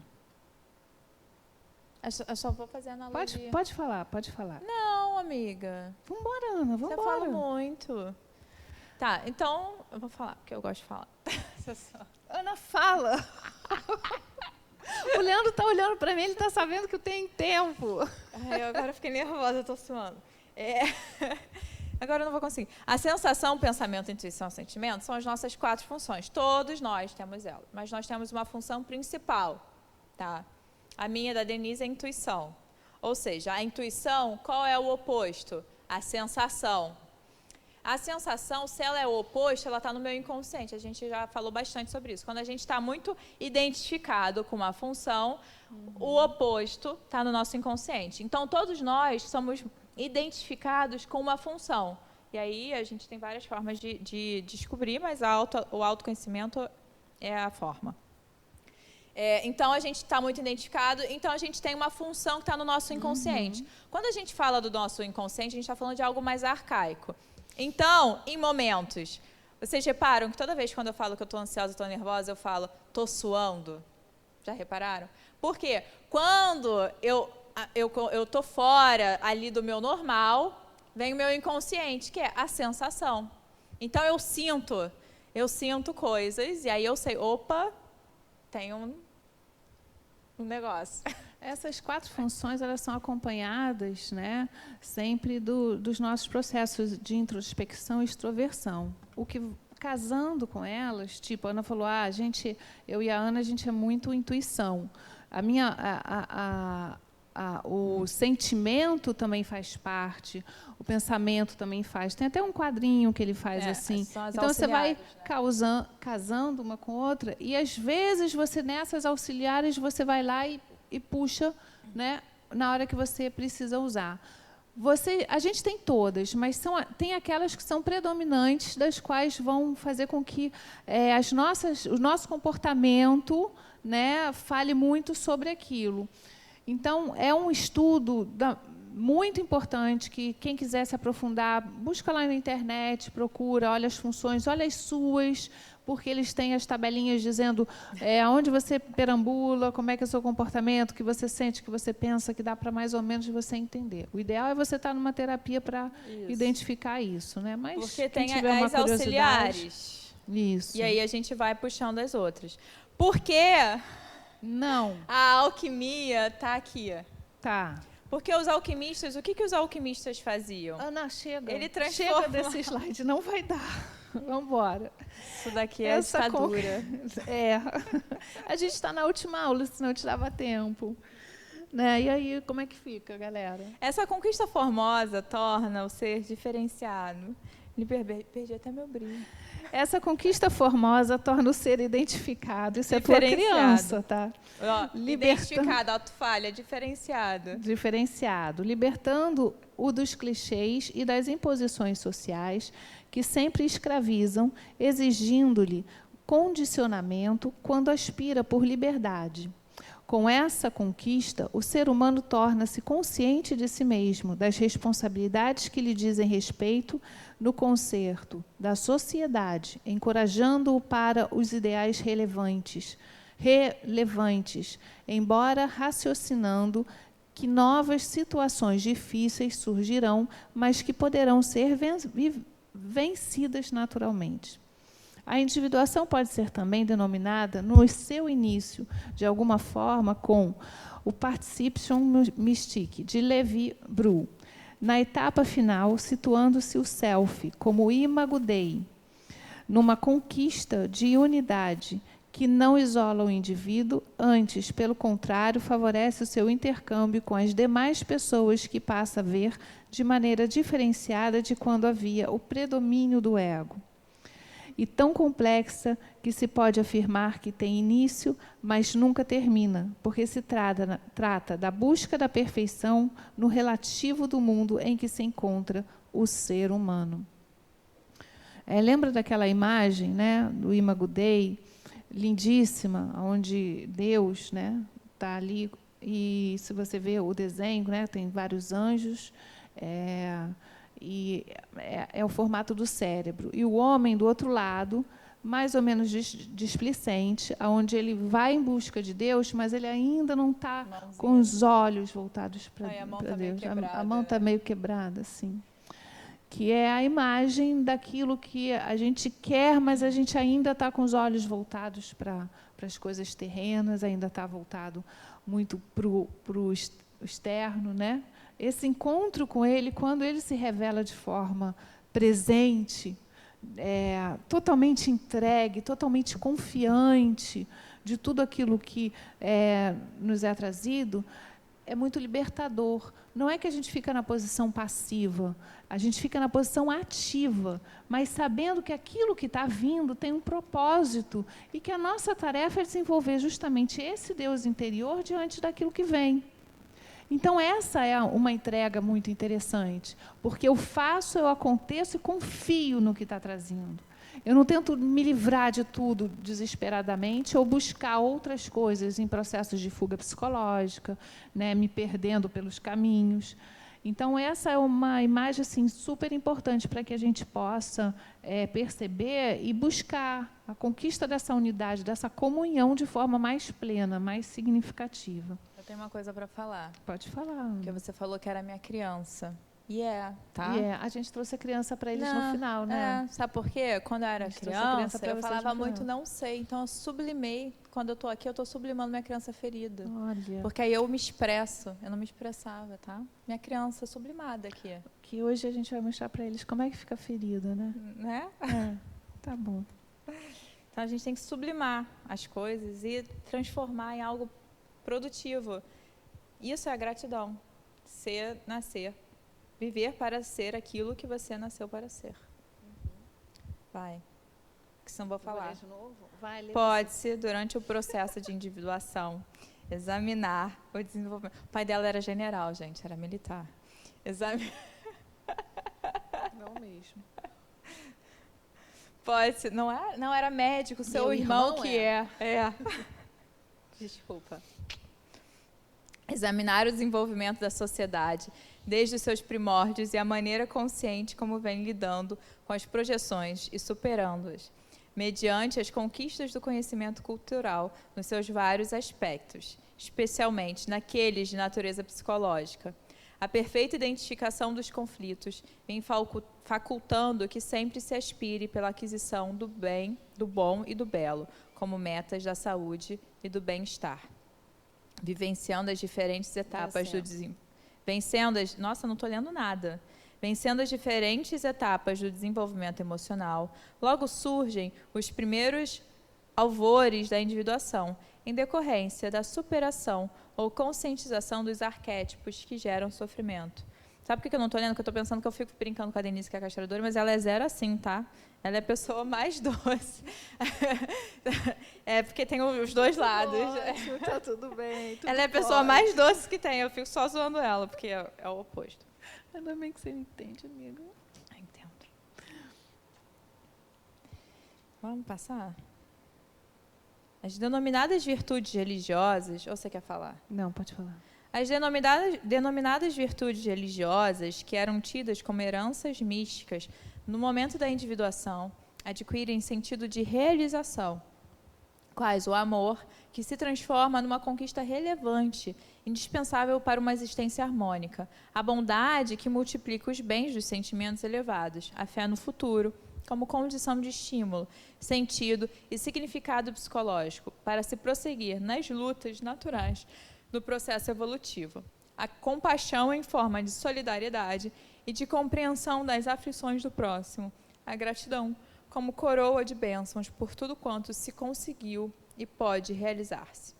[SPEAKER 2] Eu só vou fazer analogia.
[SPEAKER 1] Pode falar.
[SPEAKER 2] Não, amiga.
[SPEAKER 1] Vambora, Ana, vambora.
[SPEAKER 2] Você fala muito. Tá, então eu vou falar, porque eu gosto de falar.
[SPEAKER 1] Ana, fala. O Leandro está olhando para mim, ele está sabendo que eu tenho tempo.
[SPEAKER 2] Ai, agora eu fiquei nervosa, eu estou suando. Agora eu não vou conseguir. A sensação, pensamento, intuição, sentimento são as nossas 4 funções. Todos nós temos elas, mas nós temos uma função principal, tá? A minha, da Denise, é a intuição. Ou seja, a intuição, qual é o oposto? A sensação. A sensação, se ela é o oposto, ela está no meu inconsciente. A gente já falou bastante sobre isso. Quando a gente está muito identificado com uma função, o oposto está no nosso inconsciente. Então, todos nós somos identificados com uma função. E aí, a gente tem várias formas de descobrir, mas o autoconhecimento é a forma. Então, a gente está muito identificado, então a gente tem uma função que está no nosso inconsciente. Quando a gente fala do nosso inconsciente, a gente está falando de algo mais arcaico. Então, em momentos, vocês reparam que toda vez quando eu falo que eu estou ansiosa, estou nervosa, eu falo, estou suando? Já repararam? Por quê? Quando eu estou fora ali do meu normal, vem o meu inconsciente, que é a sensação. Então, eu sinto coisas, e aí eu sei, opa, tem um negócio.
[SPEAKER 1] Essas 4 funções, elas são acompanhadas, né, sempre dos nossos processos de introspecção e extroversão. O que, casando com elas, tipo, a Ana falou, eu e a Ana, a gente é muito intuição. O sentimento também faz parte, o pensamento também faz. Tem até um quadrinho que ele faz assim. Então, você vai, né, casando uma com outra, e, às vezes, nessas auxiliares, você vai lá e puxa, né, na hora que você precisa usar. A gente tem todas, mas tem aquelas que são predominantes, das quais vão fazer com que o nosso comportamento, né, fale muito sobre aquilo. Então, é um estudo muito importante, que quem quiser se aprofundar, busca lá na internet, procura, olha as funções, olha as suas, porque eles têm as tabelinhas dizendo aonde você perambula, como é que é o seu comportamento, o que você sente, o que você pensa, que dá para mais ou menos você entender. O ideal é você estar numa terapia para identificar isso, né? Mas
[SPEAKER 2] porque tem as auxiliares.
[SPEAKER 1] Isso.
[SPEAKER 2] E aí a gente vai puxando as outras. Por quê?
[SPEAKER 1] Não.
[SPEAKER 2] A alquimia está aqui.
[SPEAKER 1] Tá.
[SPEAKER 2] Porque os alquimistas, o que os alquimistas faziam?
[SPEAKER 1] Ana, chega.
[SPEAKER 2] Ele transforma...
[SPEAKER 1] Chega desse slide, não vai dar. Vamos embora.
[SPEAKER 2] Isso daqui é ditadura.
[SPEAKER 1] A gente está na última aula, senão te dava tempo. Né? E aí, como é que fica, galera?
[SPEAKER 2] Essa conquista formosa torna o ser diferenciado. Perdi até meu brilho.
[SPEAKER 1] Essa conquista formosa torna o ser identificado. Isso é tua criança, tá?
[SPEAKER 2] Identificado, autofalha, diferenciado.
[SPEAKER 1] Diferenciado. Libertando-o dos clichês e das imposições sociais que sempre escravizam, exigindo-lhe condicionamento quando aspira por liberdade. Com essa conquista, o ser humano torna-se consciente de si mesmo, das responsabilidades que lhe dizem respeito no concerto da sociedade, encorajando-o para os ideais relevantes, embora raciocinando que novas situações difíceis surgirão, mas que poderão ser vencidas naturalmente. A individuação pode ser também denominada, no seu início, de alguma forma, com o Participation Mystique, de Lévi-Brou. Na etapa final, situando-se o Self como o Imago Dei, numa conquista de unidade que não isola o indivíduo, antes, pelo contrário, favorece o seu intercâmbio com as demais pessoas, que passa a ver de maneira diferenciada de quando havia o predomínio do ego. E tão complexa que se pode afirmar que tem início, mas nunca termina, porque se trata da busca da perfeição no relativo do mundo em que se encontra o ser humano. Lembra daquela imagem, né, do Imago Dei, lindíssima, onde Deus, né, está ali, e se você vê o desenho, né, tem vários anjos, e é o formato do cérebro. E o homem, do outro lado, mais ou menos displicente, onde ele vai em busca de Deus, mas ele ainda não está com os olhos voltados para Deus. A mão está meio quebrada, assim. Que é a imagem daquilo que a gente quer, mas a gente ainda está com os olhos voltados para as coisas terrenas, ainda está voltado muito para o externo, né? Esse encontro com ele, quando ele se revela de forma presente, totalmente entregue, totalmente confiante de tudo aquilo que nos é trazido, é muito libertador. Não é que a gente fica na posição passiva, a gente fica na posição ativa, mas sabendo que aquilo que está vindo tem um propósito e que a nossa tarefa é desenvolver justamente esse Deus interior diante daquilo que vem. Então, essa é uma entrega muito interessante, porque eu faço, eu aconteço e confio no que está trazendo. Eu não tento me livrar de tudo desesperadamente ou buscar outras coisas em processos de fuga psicológica, né, me perdendo pelos caminhos. Então, essa é uma imagem assim, super importante para que a gente possa perceber e buscar a conquista dessa unidade, dessa comunhão de forma mais plena, mais significativa.
[SPEAKER 2] Eu tenho uma coisa para falar.
[SPEAKER 1] Pode falar.
[SPEAKER 2] Porque você falou que era minha criança. Tá?
[SPEAKER 1] A gente trouxe a criança para eles no final, né?
[SPEAKER 2] Sabe por quê? Quando eu era criança, eu falava muito não sei. Então, eu sublimei. Quando eu estou aqui, eu estou sublimando minha criança ferida.
[SPEAKER 1] Olha.
[SPEAKER 2] Porque aí eu me expresso. Eu não me expressava, tá? Minha criança sublimada aqui.
[SPEAKER 1] Que hoje a gente vai mostrar para eles como é que fica ferida, né?
[SPEAKER 2] Né?
[SPEAKER 1] Tá bom.
[SPEAKER 2] Então, a gente tem que sublimar as coisas e transformar em algo produtivo. Isso é a gratidão. Nascer. Viver para ser aquilo que você nasceu para ser. Vai. Que senão vou falar.
[SPEAKER 1] De novo?
[SPEAKER 2] Pode-se, durante o processo de individuação, examinar o desenvolvimento. O pai dela era general, gente, era militar.
[SPEAKER 1] Não mesmo.
[SPEAKER 2] Pode-se, não era médico, seu irmão que é. Desculpa. Examinar o desenvolvimento da sociedade, desde os seus primórdios e a maneira consciente como vem lidando com as projeções e superando-as, mediante as conquistas do conhecimento cultural nos seus vários aspectos, especialmente naqueles de natureza psicológica. A perfeita identificação dos conflitos vem facultando que sempre se aspire pela aquisição do bem, do bom e do belo, como metas da saúde e do bem-estar. Vivenciando as diferentes etapas do desenvolvimento. Nossa, não estou lendo nada. Vencendo as diferentes etapas do desenvolvimento emocional, logo surgem os primeiros alvores da individuação, em decorrência da superação ou conscientização dos arquétipos que geram sofrimento. Sabe por que eu não estou lendo? Porque eu estou pensando que eu fico brincando com a Denise, que é a castradora, mas ela é zero assim, tá? Ela é a pessoa mais doce. Porque tem os dois lados.
[SPEAKER 1] Ótimo, tá tudo bem.
[SPEAKER 2] Ela é a pessoa mais doce que tem. Eu fico só zoando ela, porque é o oposto.
[SPEAKER 1] Ainda bem que você me entende, amiga.
[SPEAKER 2] Entendo. Vamos passar? As denominadas virtudes religiosas... Ou você quer falar?
[SPEAKER 1] Não, pode falar.
[SPEAKER 2] As denominadas virtudes religiosas, que eram tidas como heranças místicas, no momento da individuação, adquirem sentido de realização, quais o amor, que se transforma numa conquista relevante, indispensável para uma existência harmônica, a bondade, que multiplica os bens dos sentimentos elevados, a fé no futuro, como condição de estímulo, sentido e significado psicológico, para se prosseguir nas lutas naturais do processo evolutivo. A compaixão em forma de solidariedade e de compreensão das aflições do próximo. A gratidão como coroa de bênçãos por tudo quanto se conseguiu e pode realizar-se.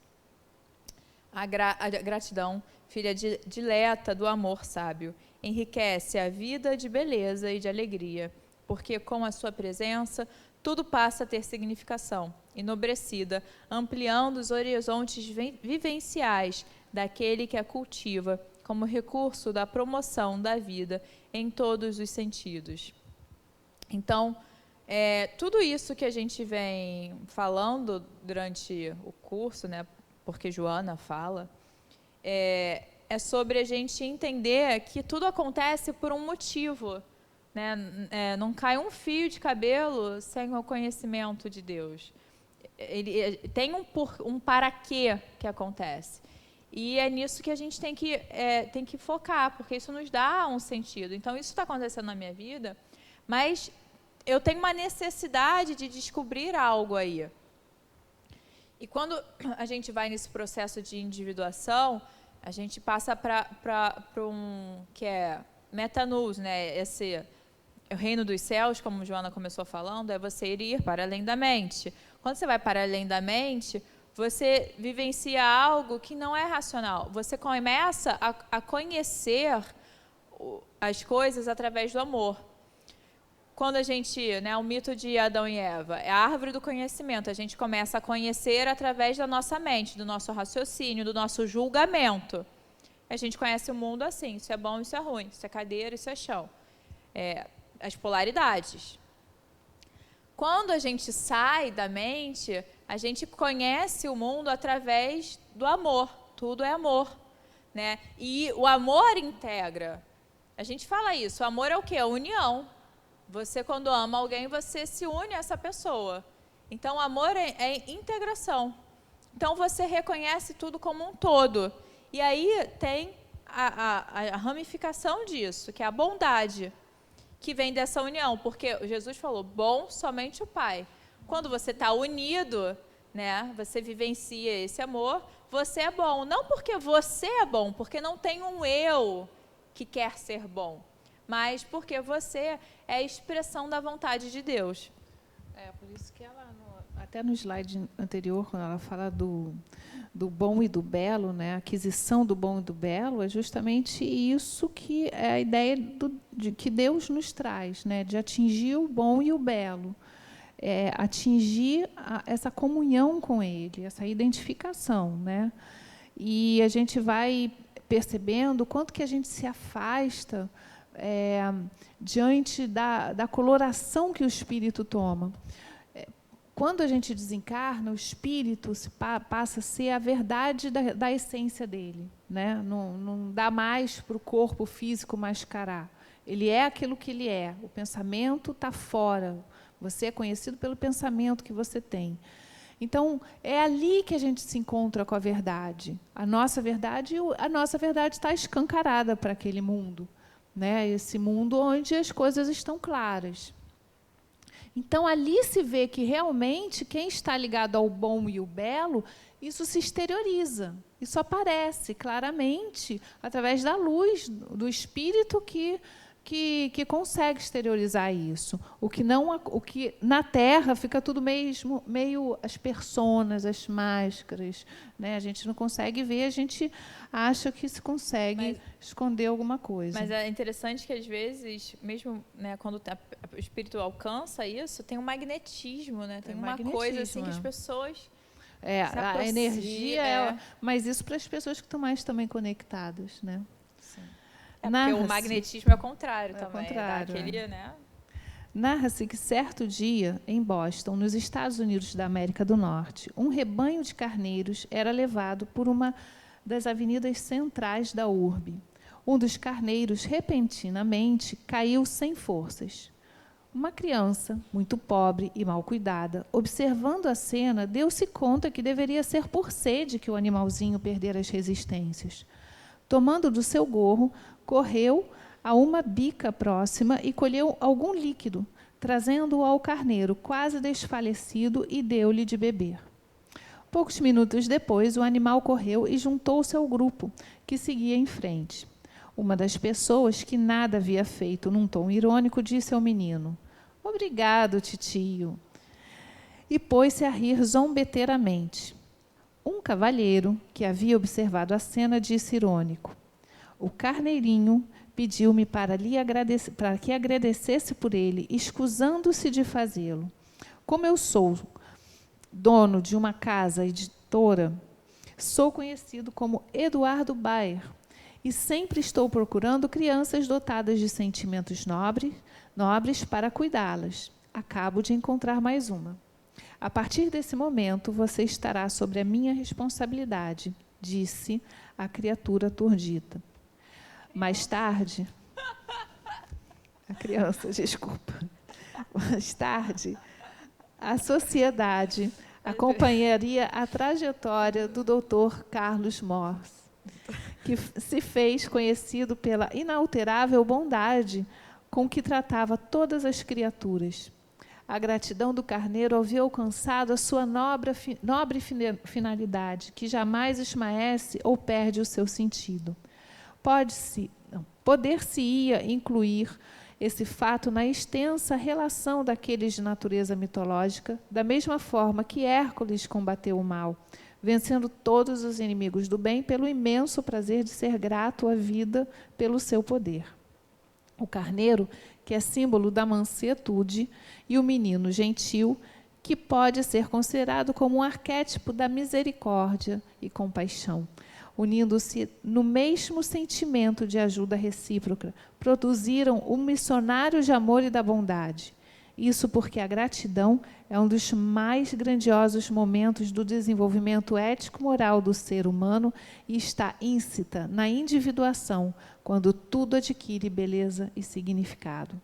[SPEAKER 2] A gratidão, filha dileta do amor sábio, enriquece a vida de beleza e de alegria, porque com a sua presença tudo passa a ter significação, enobrecida, ampliando os horizontes vivenciais daquele que a cultiva como recurso da promoção da vida em todos os sentidos. Então, tudo isso que a gente vem falando durante o curso, né, porque Joana fala, é sobre a gente entender que tudo acontece por um motivo. Né? Não cai um fio de cabelo sem o conhecimento de Deus. Tem um para quê que acontece. E é nisso que a gente tem que focar, porque isso nos dá um sentido. Então, isso está acontecendo na minha vida, mas eu tenho uma necessidade de descobrir algo aí. E quando a gente vai nesse processo de individuação, a gente passa para um que é metanous, né? Esse o reino dos céus, como Joana começou falando, é você ir para além da mente. Quando você vai para além da mente, você vivencia algo que não é racional. Você começa a conhecer as coisas através do amor. Quando a gente, né, o mito de Adão e Eva, é a árvore do conhecimento. A gente começa a conhecer através da nossa mente, do nosso raciocínio, do nosso julgamento. A gente conhece o mundo assim, isso é bom, isso é ruim, isso é cadeira, isso é chão. As polaridades. Quando a gente sai da mente, a gente conhece o mundo através do amor. Tudo é amor, né? E o amor integra. A gente fala isso, o amor é o quê? A união. Você, quando ama alguém, você se une a essa pessoa. Então, o amor é integração. Então, você reconhece tudo como um todo. E aí tem a ramificação disso, que é a bondade, que vem dessa união. Porque Jesus falou, bom somente o Pai. Quando você está unido, né, você vivencia esse amor, você é bom. Não porque você é bom, porque não tem um eu que quer ser bom, mas porque você é a expressão da vontade de Deus.
[SPEAKER 1] Por isso que ela, até no slide anterior, quando ela fala do bom e do belo, né, a aquisição do bom e do belo, é justamente isso que é a ideia de que Deus nos traz, né, de atingir o bom e o belo, atingir essa comunhão com Ele, essa identificação, né, e a gente vai percebendo o quanto que a gente se afasta diante da coloração que o espírito toma. Quando a gente desencarna, o espírito passa a ser a verdade da essência dele, né? Não dá mais para o corpo físico mascarar. Ele é aquilo que ele é. O pensamento está fora. Você é conhecido pelo pensamento que você tem. Então, é ali que a gente se encontra com a verdade. A nossa verdade está escancarada para aquele mundo, né? Esse mundo onde as coisas estão claras. Então, ali se vê que, realmente, quem está ligado ao bom e o belo, isso se exterioriza. Isso aparece claramente através da luz do espírito que consegue exteriorizar isso. O que na Terra fica tudo meio as personas, as máscaras, né? A gente não consegue ver, a gente acha que se consegue esconder alguma coisa.
[SPEAKER 2] Mas é interessante que, às vezes, mesmo, né, quando o espírito alcança isso, tem um magnetismo, né? Tem uma coisa assim que as pessoas...
[SPEAKER 1] a energia, mas isso para as pessoas que estão mais também conectadas, né?
[SPEAKER 2] Sim. Porque o magnetismo é o contrário também. Né?
[SPEAKER 1] Narra-se que certo dia, em Boston, nos Estados Unidos da América do Norte, um rebanho de carneiros era levado por uma das avenidas centrais da urbe. Um dos carneiros, repentinamente, caiu sem forças. Uma criança, muito pobre e mal cuidada, observando a cena, deu-se conta que deveria ser por sede que o animalzinho perdera as resistências. Tomando do seu gorro, correu a uma bica próxima e colheu algum líquido, trazendo-o ao carneiro, quase desfalecido, e deu-lhe de beber. Poucos minutos depois, o animal correu e juntou-se ao grupo, que seguia em frente. Uma das pessoas, que nada havia feito, num tom irônico, disse ao menino: "Obrigado, titio." E pôs-se a rir zombeteiramente. Um cavalheiro, que havia observado a cena, disse irônico: "O carneirinho pediu-me para que agradecesse por ele, escusando-se de fazê-lo. Como eu sou dono de uma casa editora, sou conhecido como Eduardo Bayer e sempre estou procurando crianças dotadas de sentimentos nobres para cuidá-las. Acabo de encontrar mais uma. A partir desse momento, você estará sobre a minha responsabilidade", disse a criatura aturdida. Mais tarde, a criança, desculpa. Mais tarde, a sociedade acompanharia a trajetória do Dr. Carlos Morse, que se fez conhecido pela inalterável bondade com que tratava todas as criaturas. a gratidão do carneiro ao ver alcançado a sua nobre finalidade, que jamais esmaece ou perde o seu sentido. Poder-se-ia incluir esse fato na extensa relação daqueles de natureza mitológica, da mesma forma que Hércules combateu o mal, vencendo todos os inimigos do bem pelo imenso prazer de ser grato à vida pelo seu poder. O carneiro, que é símbolo da mansetude, e o menino gentil, que pode ser considerado como um arquétipo da misericórdia e compaixão, unindo-se no mesmo sentimento de ajuda recíproca, produziram um missionário de amor e da bondade. Isso porque a gratidão é um dos mais grandiosos momentos do desenvolvimento ético-moral do ser humano e está íncita na individuação, quando tudo adquire beleza e significado.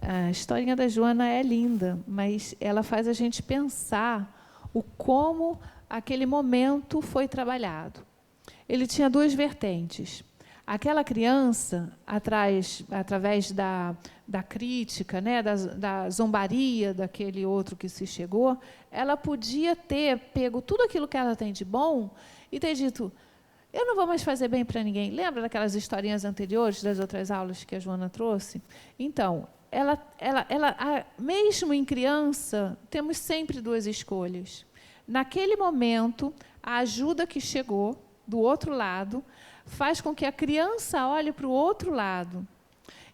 [SPEAKER 1] A historinha da Joana é linda, mas ela faz a gente pensar o como aquele momento foi trabalhado. Ele tinha duas vertentes. Aquela criança, através da crítica, né, da zombaria daquele outro que se chegou, ela podia ter pego tudo aquilo que ela tem de bom e ter dito, eu não vou mais fazer bem para ninguém. Lembra daquelas historinhas anteriores, das outras aulas que a Joana trouxe? Então, mesmo em criança, temos sempre duas escolhas. Naquele momento, a ajuda que chegou do outro lado faz com que a criança olhe para o outro lado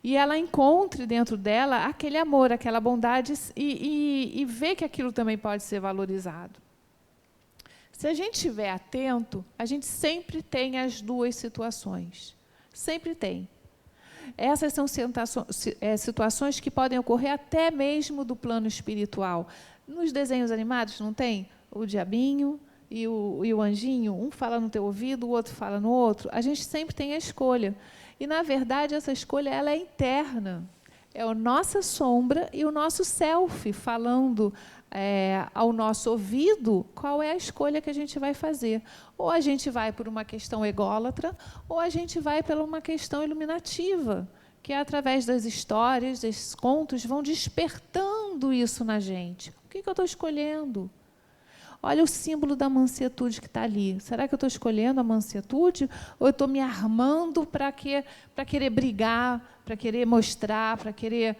[SPEAKER 1] e ela encontre dentro dela aquele amor, aquela bondade e vê que aquilo também pode ser valorizado. Se a gente estiver atento, a gente sempre tem as duas situações. Sempre tem. Essas são situações que podem ocorrer até mesmo do plano espiritual. Nos desenhos animados, não tem? O diabinho e o anjinho, um fala no teu ouvido, o outro fala no outro. A gente sempre tem a escolha. E, na verdade, essa escolha ela é interna. É a nossa sombra e o nosso self falando ao nosso ouvido qual é a escolha que a gente vai fazer. Ou a gente vai por uma questão ególatra, ou a gente vai por uma questão iluminativa, que é através das histórias, desses contos, vão despertando isso na gente. O que eu estou escolhendo? Olha o símbolo da mansetude que está ali. Será que eu estou escolhendo a mansetude? Ou eu estou me armando para querer brigar, para querer mostrar, para querer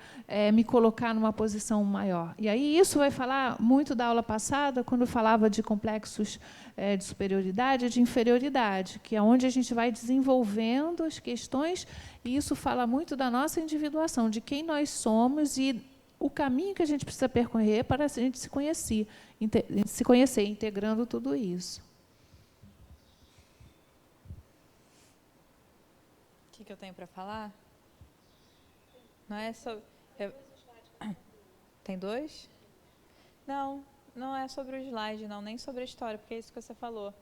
[SPEAKER 1] me colocar numa posição maior? E aí isso vai falar muito da aula passada, quando eu falava de complexos de superioridade e de inferioridade, que é onde a gente vai desenvolvendo as questões, e isso fala muito da nossa individuação, de quem nós somos e o caminho que a gente precisa percorrer para a gente se conhecer, integrando tudo isso.
[SPEAKER 2] O que eu tenho para falar? Não é sobre... Tem dois? Não é sobre o slide, não, nem sobre a história, porque é isso que você falou.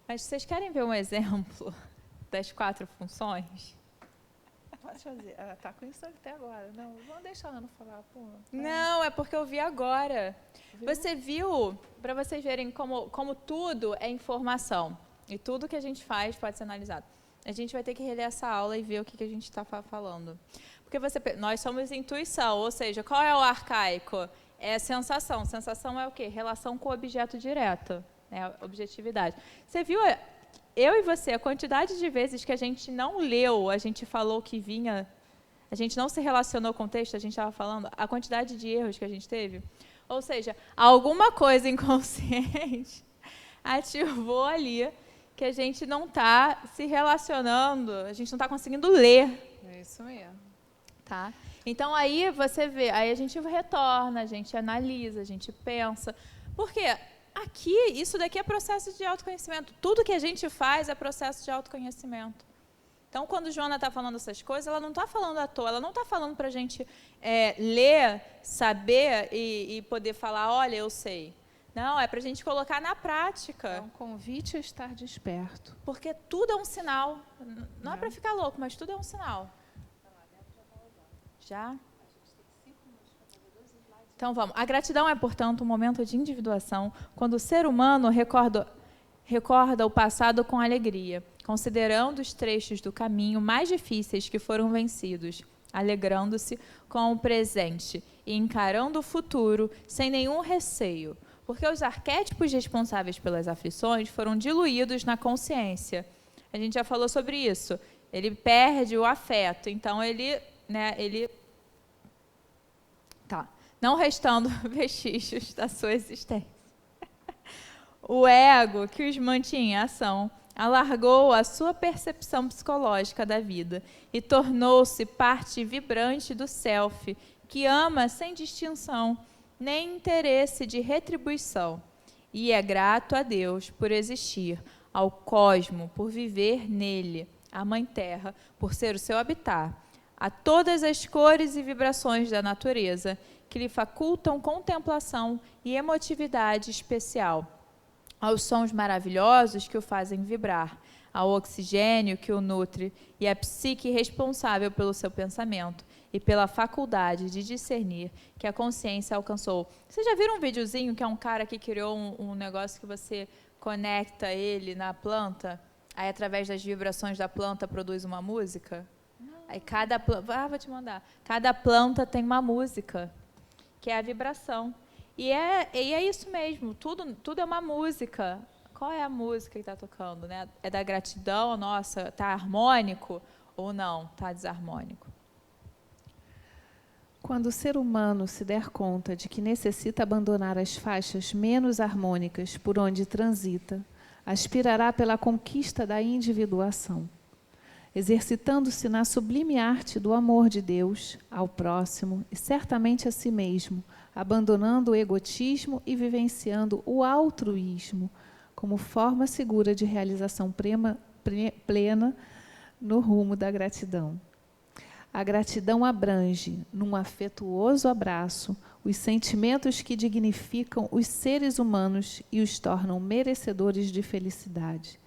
[SPEAKER 2] Mas vocês querem ver um exemplo das 4 funções?
[SPEAKER 1] Pode fazer. Ela está com isso até agora. Não, vamos deixar a Ana falar. Pô,
[SPEAKER 2] não, é porque eu vi agora. Viu? Você viu, para vocês verem como tudo é informação. E tudo que a gente faz pode ser analisado. A gente vai ter que reler essa aula e ver o que a gente está falando. Porque nós somos intuição, ou seja, qual é o arcaico? É sensação. Sensação é o quê? Relação com o objeto direto. É objetividade. Você viu... Eu e você, a quantidade de vezes que a gente não leu, a gente falou que vinha, a gente não se relacionou com o texto, a gente estava falando, a quantidade de erros que a gente teve. Ou seja, alguma coisa inconsciente ativou ali que a gente não está se relacionando, a gente não está conseguindo ler.
[SPEAKER 1] É isso mesmo.
[SPEAKER 2] Tá? Então, aí você vê, aí a gente retorna, a gente analisa, a gente pensa. Por quê? Aqui, isso daqui é processo de autoconhecimento. Tudo que a gente faz é processo de autoconhecimento. Então, quando Joana está falando essas coisas, ela não está falando à toa, ela não está falando para a gente ler, saber e poder falar, olha, eu sei. Não, é para a gente colocar na prática.
[SPEAKER 1] É um convite a estar desperto.
[SPEAKER 2] Porque tudo é um sinal. Não é para ficar louco, mas tudo é um sinal. Já? Então, vamos. A gratidão é, portanto, um momento de individuação, quando o ser humano recorda o passado com alegria, considerando os trechos do caminho mais difíceis que foram vencidos, alegrando-se com o presente e encarando o futuro sem nenhum receio, porque os arquétipos responsáveis pelas aflições foram diluídos na consciência. A gente já falou sobre isso. Ele perde o afeto, então ele não restando vestígios da sua existência. O ego que os mantinha em ação alargou a sua percepção psicológica da vida e tornou-se parte vibrante do self, que ama sem distinção, nem interesse de retribuição, e é grato a Deus por existir, ao cosmo por viver nele, à Mãe Terra por ser o seu habitat, a todas as cores e vibrações da natureza que lhe facultam contemplação e emotividade especial, aos sons maravilhosos que o fazem vibrar, ao oxigênio que o nutre e à psique responsável pelo seu pensamento e pela faculdade de discernir que a consciência alcançou. Vocês já viram um videozinho que é um cara que criou um negócio que você conecta ele na planta, aí através das vibrações da planta produz uma música? Aí cada planta, vou te mandar. Cada planta tem uma música, que é a vibração. E é isso mesmo, tudo é uma música. Qual é a música que está tocando, né? É da gratidão, nossa, está harmônico ou não, está desarmônico?
[SPEAKER 1] Quando o ser humano se der conta de que necessita abandonar as faixas menos harmônicas por onde transita, aspirará pela conquista da individuação, exercitando-se na sublime arte do amor de Deus ao próximo e certamente a si mesmo, abandonando o egotismo e vivenciando o altruísmo como forma segura de realização plena no rumo da gratidão. A gratidão abrange, num afetuoso abraço, os sentimentos que dignificam os seres humanos e os tornam merecedores de felicidade,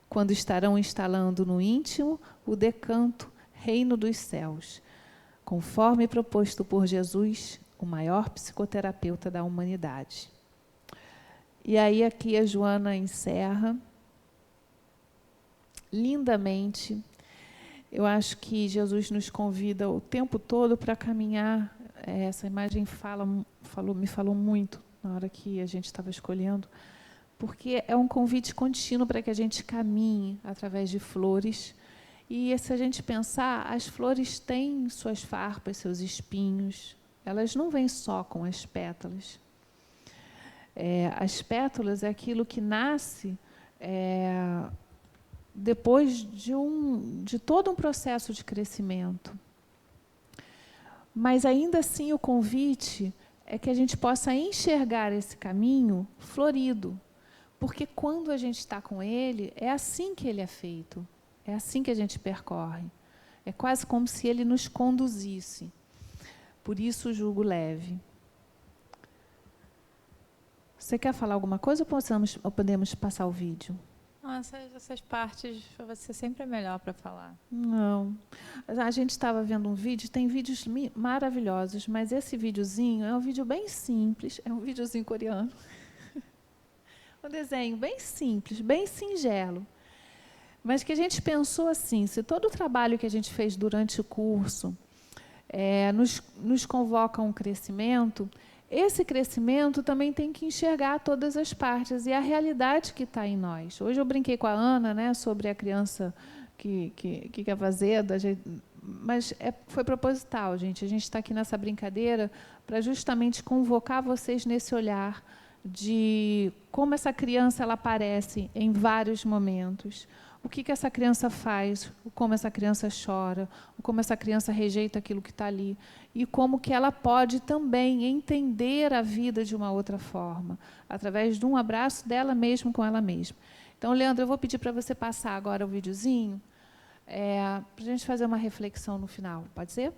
[SPEAKER 1] quando estarão instalando no íntimo o decanto reino dos céus, conforme proposto por Jesus, o maior psicoterapeuta da humanidade. E aí aqui a Joana encerra lindamente. Eu acho que Jesus nos convida o tempo todo para caminhar. Essa imagem me falou muito na hora que a gente estava escolhendo, porque é um convite contínuo para que a gente caminhe através de flores. E se a gente pensar, as flores têm suas farpas, seus espinhos. Elas não vêm só com as pétalas. As pétalas é aquilo que nasce depois de todo um processo de crescimento. Mas, ainda assim, o convite é que a gente possa enxergar esse caminho florido. Porque, quando a gente está com ele, é assim que ele é feito. É assim que a gente percorre. É quase como se ele nos conduzisse. Por isso, o jugo leve. Você quer falar alguma coisa ou podemos passar o vídeo?
[SPEAKER 2] Essas partes vai ser sempre melhor para falar.
[SPEAKER 1] Não. A gente estava vendo um vídeo, tem vídeos maravilhosos, mas esse videozinho é um vídeo bem simples, é um videozinho coreano. Um desenho bem simples, bem singelo. Mas que a gente pensou assim, se todo o trabalho que a gente fez durante o curso nos convoca a um crescimento, esse crescimento também tem que enxergar todas as partes e a realidade que está em nós. Hoje eu brinquei com a Ana, né, sobre a criança que quer fazer, mas foi proposital, gente. A gente está aqui nessa brincadeira para justamente convocar vocês nesse olhar de como essa criança ela aparece em vários momentos. O que essa criança faz, como essa criança chora, como essa criança rejeita aquilo que está ali, e como que ela pode também entender a vida de uma outra forma, através de um abraço dela mesma com ela mesma. Então, Leandro, eu vou pedir para você passar agora o videozinho, para a gente fazer uma reflexão no final, pode ser?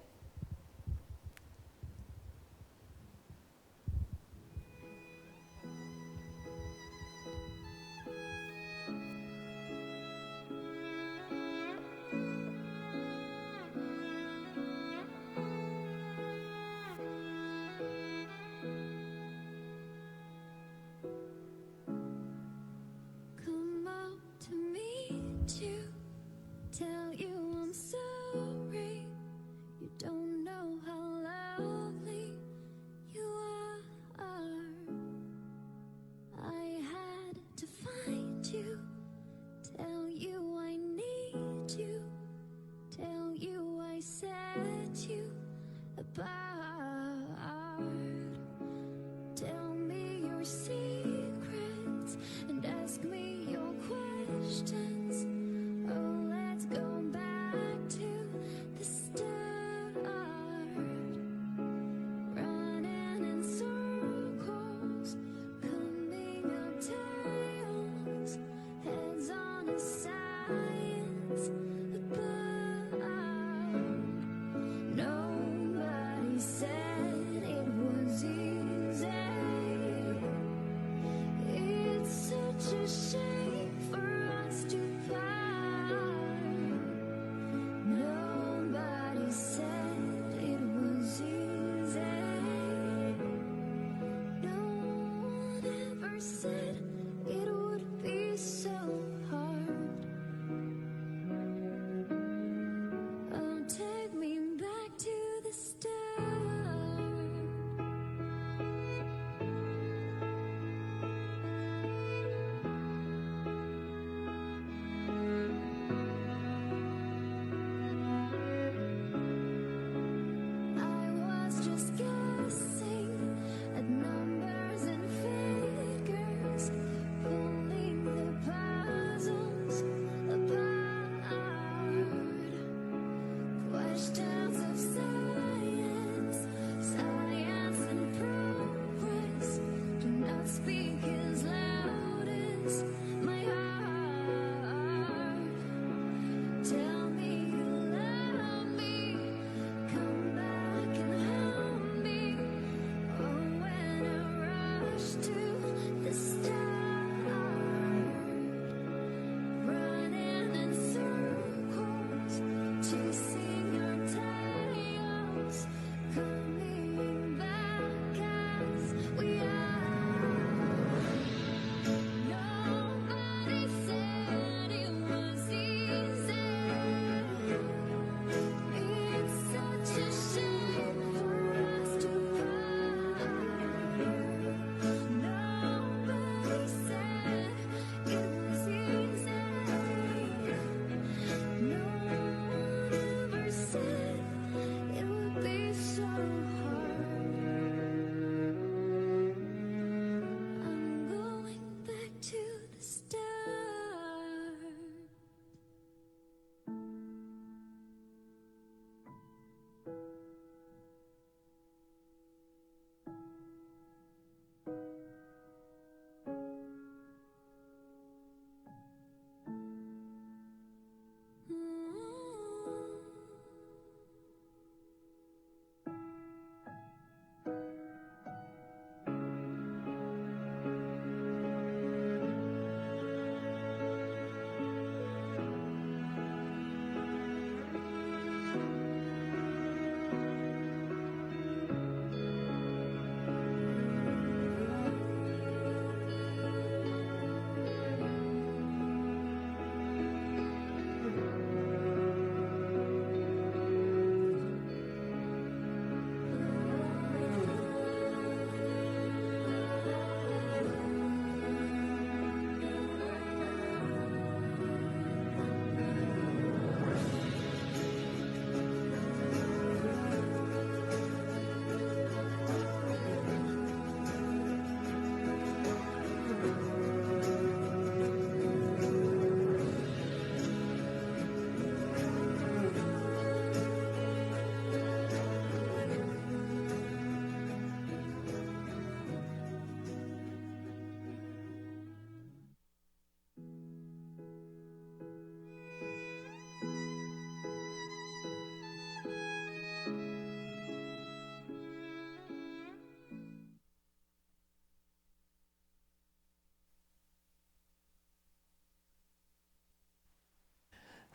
[SPEAKER 3] Tell you I'm sorry. You don't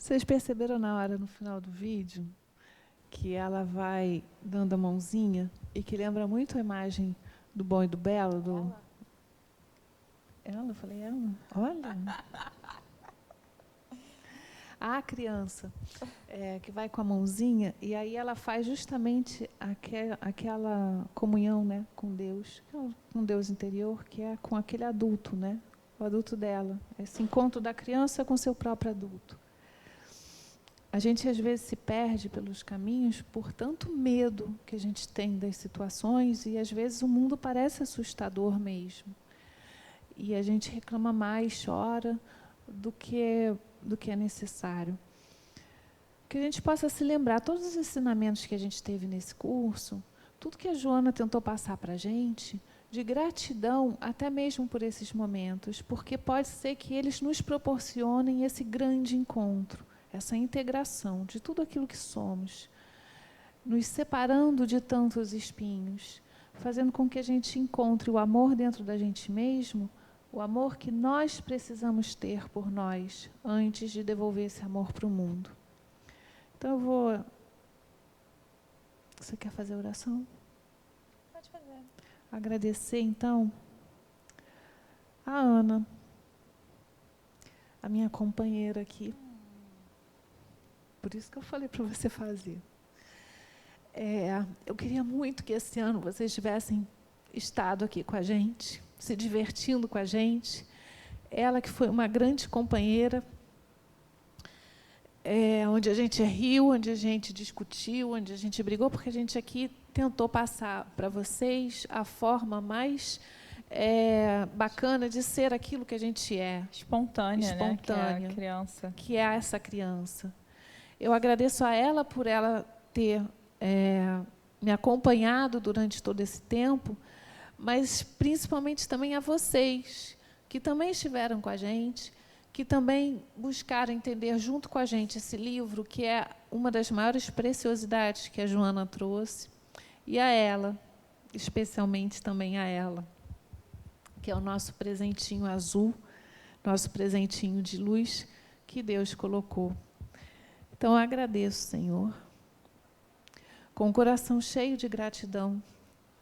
[SPEAKER 1] Vocês perceberam na hora, no final do vídeo, que ela vai dando a mãozinha e que lembra muito a imagem do Bom e do Belo? Ela? Eu falei ela? Olha! A criança que vai com a mãozinha e aí ela faz justamente aquela comunhão, né, com Deus interior, que é com aquele adulto, né, o adulto dela. Esse encontro da criança com seu próprio adulto. A gente, às vezes, se perde pelos caminhos por tanto medo que a gente tem das situações e, às vezes, o mundo parece assustador mesmo. E a gente reclama mais, chora, do que é necessário. Que a gente possa se lembrar, todos os ensinamentos que a gente teve nesse curso, tudo que a Joana tentou passar para a gente, de gratidão até mesmo por esses momentos, porque pode ser que eles nos proporcionem esse grande encontro, essa integração de tudo aquilo que somos, nos separando de tantos espinhos, fazendo com que a gente encontre o amor dentro da gente mesmo, o amor que nós precisamos ter por nós, antes de devolver esse amor para o mundo. Então, eu vou... Você quer fazer a oração?
[SPEAKER 2] Pode fazer.
[SPEAKER 1] Agradecer, então, a Ana, a minha companheira aqui. Por isso que eu falei para você fazer. Eu queria muito que esse ano vocês tivessem estado aqui com a gente, se divertindo com a gente. Ela que foi uma grande companheira, onde a gente riu, onde a gente discutiu, onde a gente brigou, porque a gente aqui tentou passar para vocês a forma mais bacana de ser aquilo que a gente é.
[SPEAKER 2] Espontânea, né? Que é a criança.
[SPEAKER 1] Que é essa criança. Eu agradeço a ela por ela ter me acompanhado durante todo esse tempo, mas principalmente também a vocês, que também estiveram com a gente, que também buscaram entender junto com a gente esse livro, que é uma das maiores preciosidades que a Joana trouxe, e a ela, especialmente também a ela, que é o nosso presentinho azul, nosso presentinho de luz que Deus colocou. Então, eu agradeço, Senhor, com o coração cheio de gratidão,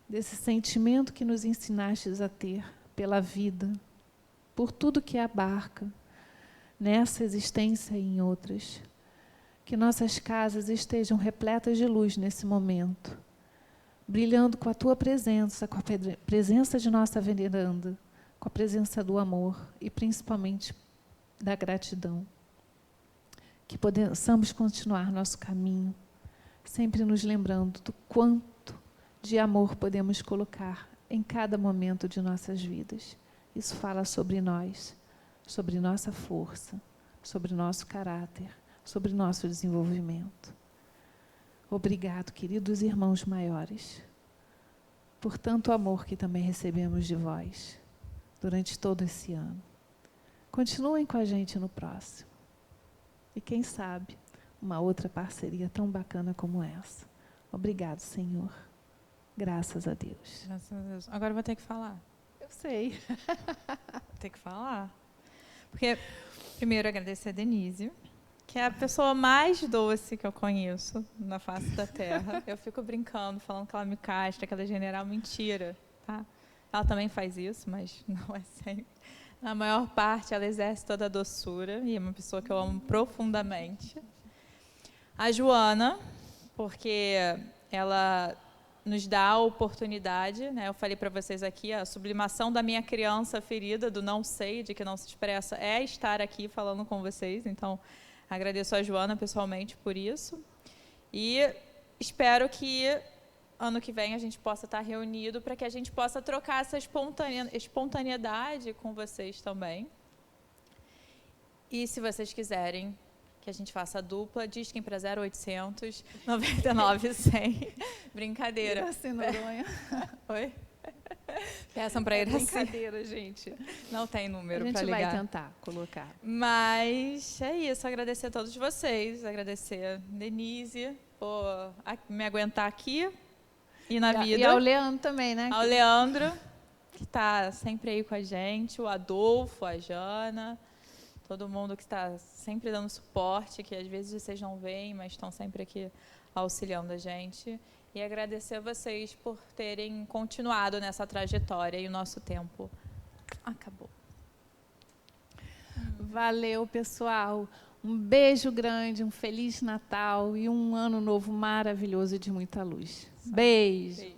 [SPEAKER 1] desse sentimento que nos ensinastes a ter pela vida, por tudo que abarca, nessa existência e em outras. Que nossas casas estejam repletas de luz nesse momento, brilhando com a Tua presença, com a presença de nossa veneranda, com a presença do amor e, principalmente, da gratidão. Que possamos continuar nosso caminho, sempre nos lembrando do quanto de amor podemos colocar em cada momento de nossas vidas. Isso fala sobre nós, sobre nossa força, sobre nosso caráter, sobre nosso desenvolvimento. Obrigado, queridos irmãos maiores, por tanto amor que também recebemos de vós durante todo esse ano. Continuem com a gente no próximo. E quem sabe, uma outra parceria tão bacana como essa. Obrigado, Senhor. Graças a Deus.
[SPEAKER 2] Graças a Deus. Agora eu vou ter que falar.
[SPEAKER 1] Eu sei.
[SPEAKER 2] Vou ter que falar. Porque, primeiro, agradecer a Denise, que é a pessoa mais doce que eu conheço na face da Terra. Eu fico brincando, falando que ela me castra, que ela é general. Mentira, tá? Ela também faz isso, mas não é sempre. Na maior parte, ela exerce toda a doçura e é uma pessoa que eu amo profundamente. A Joana, porque ela nos dá a oportunidade, né? Eu falei para vocês aqui, a sublimação da minha criança ferida, do não sei, de que não se expressa, é estar aqui falando com vocês. Então, agradeço a Joana pessoalmente por isso. E espero que ano que vem a gente possa estar reunido para que a gente possa trocar essa espontaneidade com vocês também. E se vocês quiserem que a gente faça a dupla, disquem para 0800 99 100. Brincadeira.
[SPEAKER 1] Iraci Noronha.
[SPEAKER 2] Oi? Peçam para Iraci.
[SPEAKER 1] Brincadeira, gente.
[SPEAKER 2] Não tem número para ligar.
[SPEAKER 1] A gente vai tentar colocar.
[SPEAKER 2] Mas é isso, agradecer a todos vocês, agradecer a Denise por me aguentar aqui e na vida.
[SPEAKER 1] E ao Leandro também, né?
[SPEAKER 2] Ao Leandro, que está sempre aí com a gente, o Adolfo, a Jana, todo mundo que está sempre dando suporte, que às vezes vocês não veem, mas estão sempre aqui auxiliando a gente. E agradecer a vocês por terem continuado nessa trajetória e o nosso tempo acabou.
[SPEAKER 1] Valeu, pessoal. Um beijo grande, um Feliz Natal e um ano novo maravilhoso de muita luz. Beijo.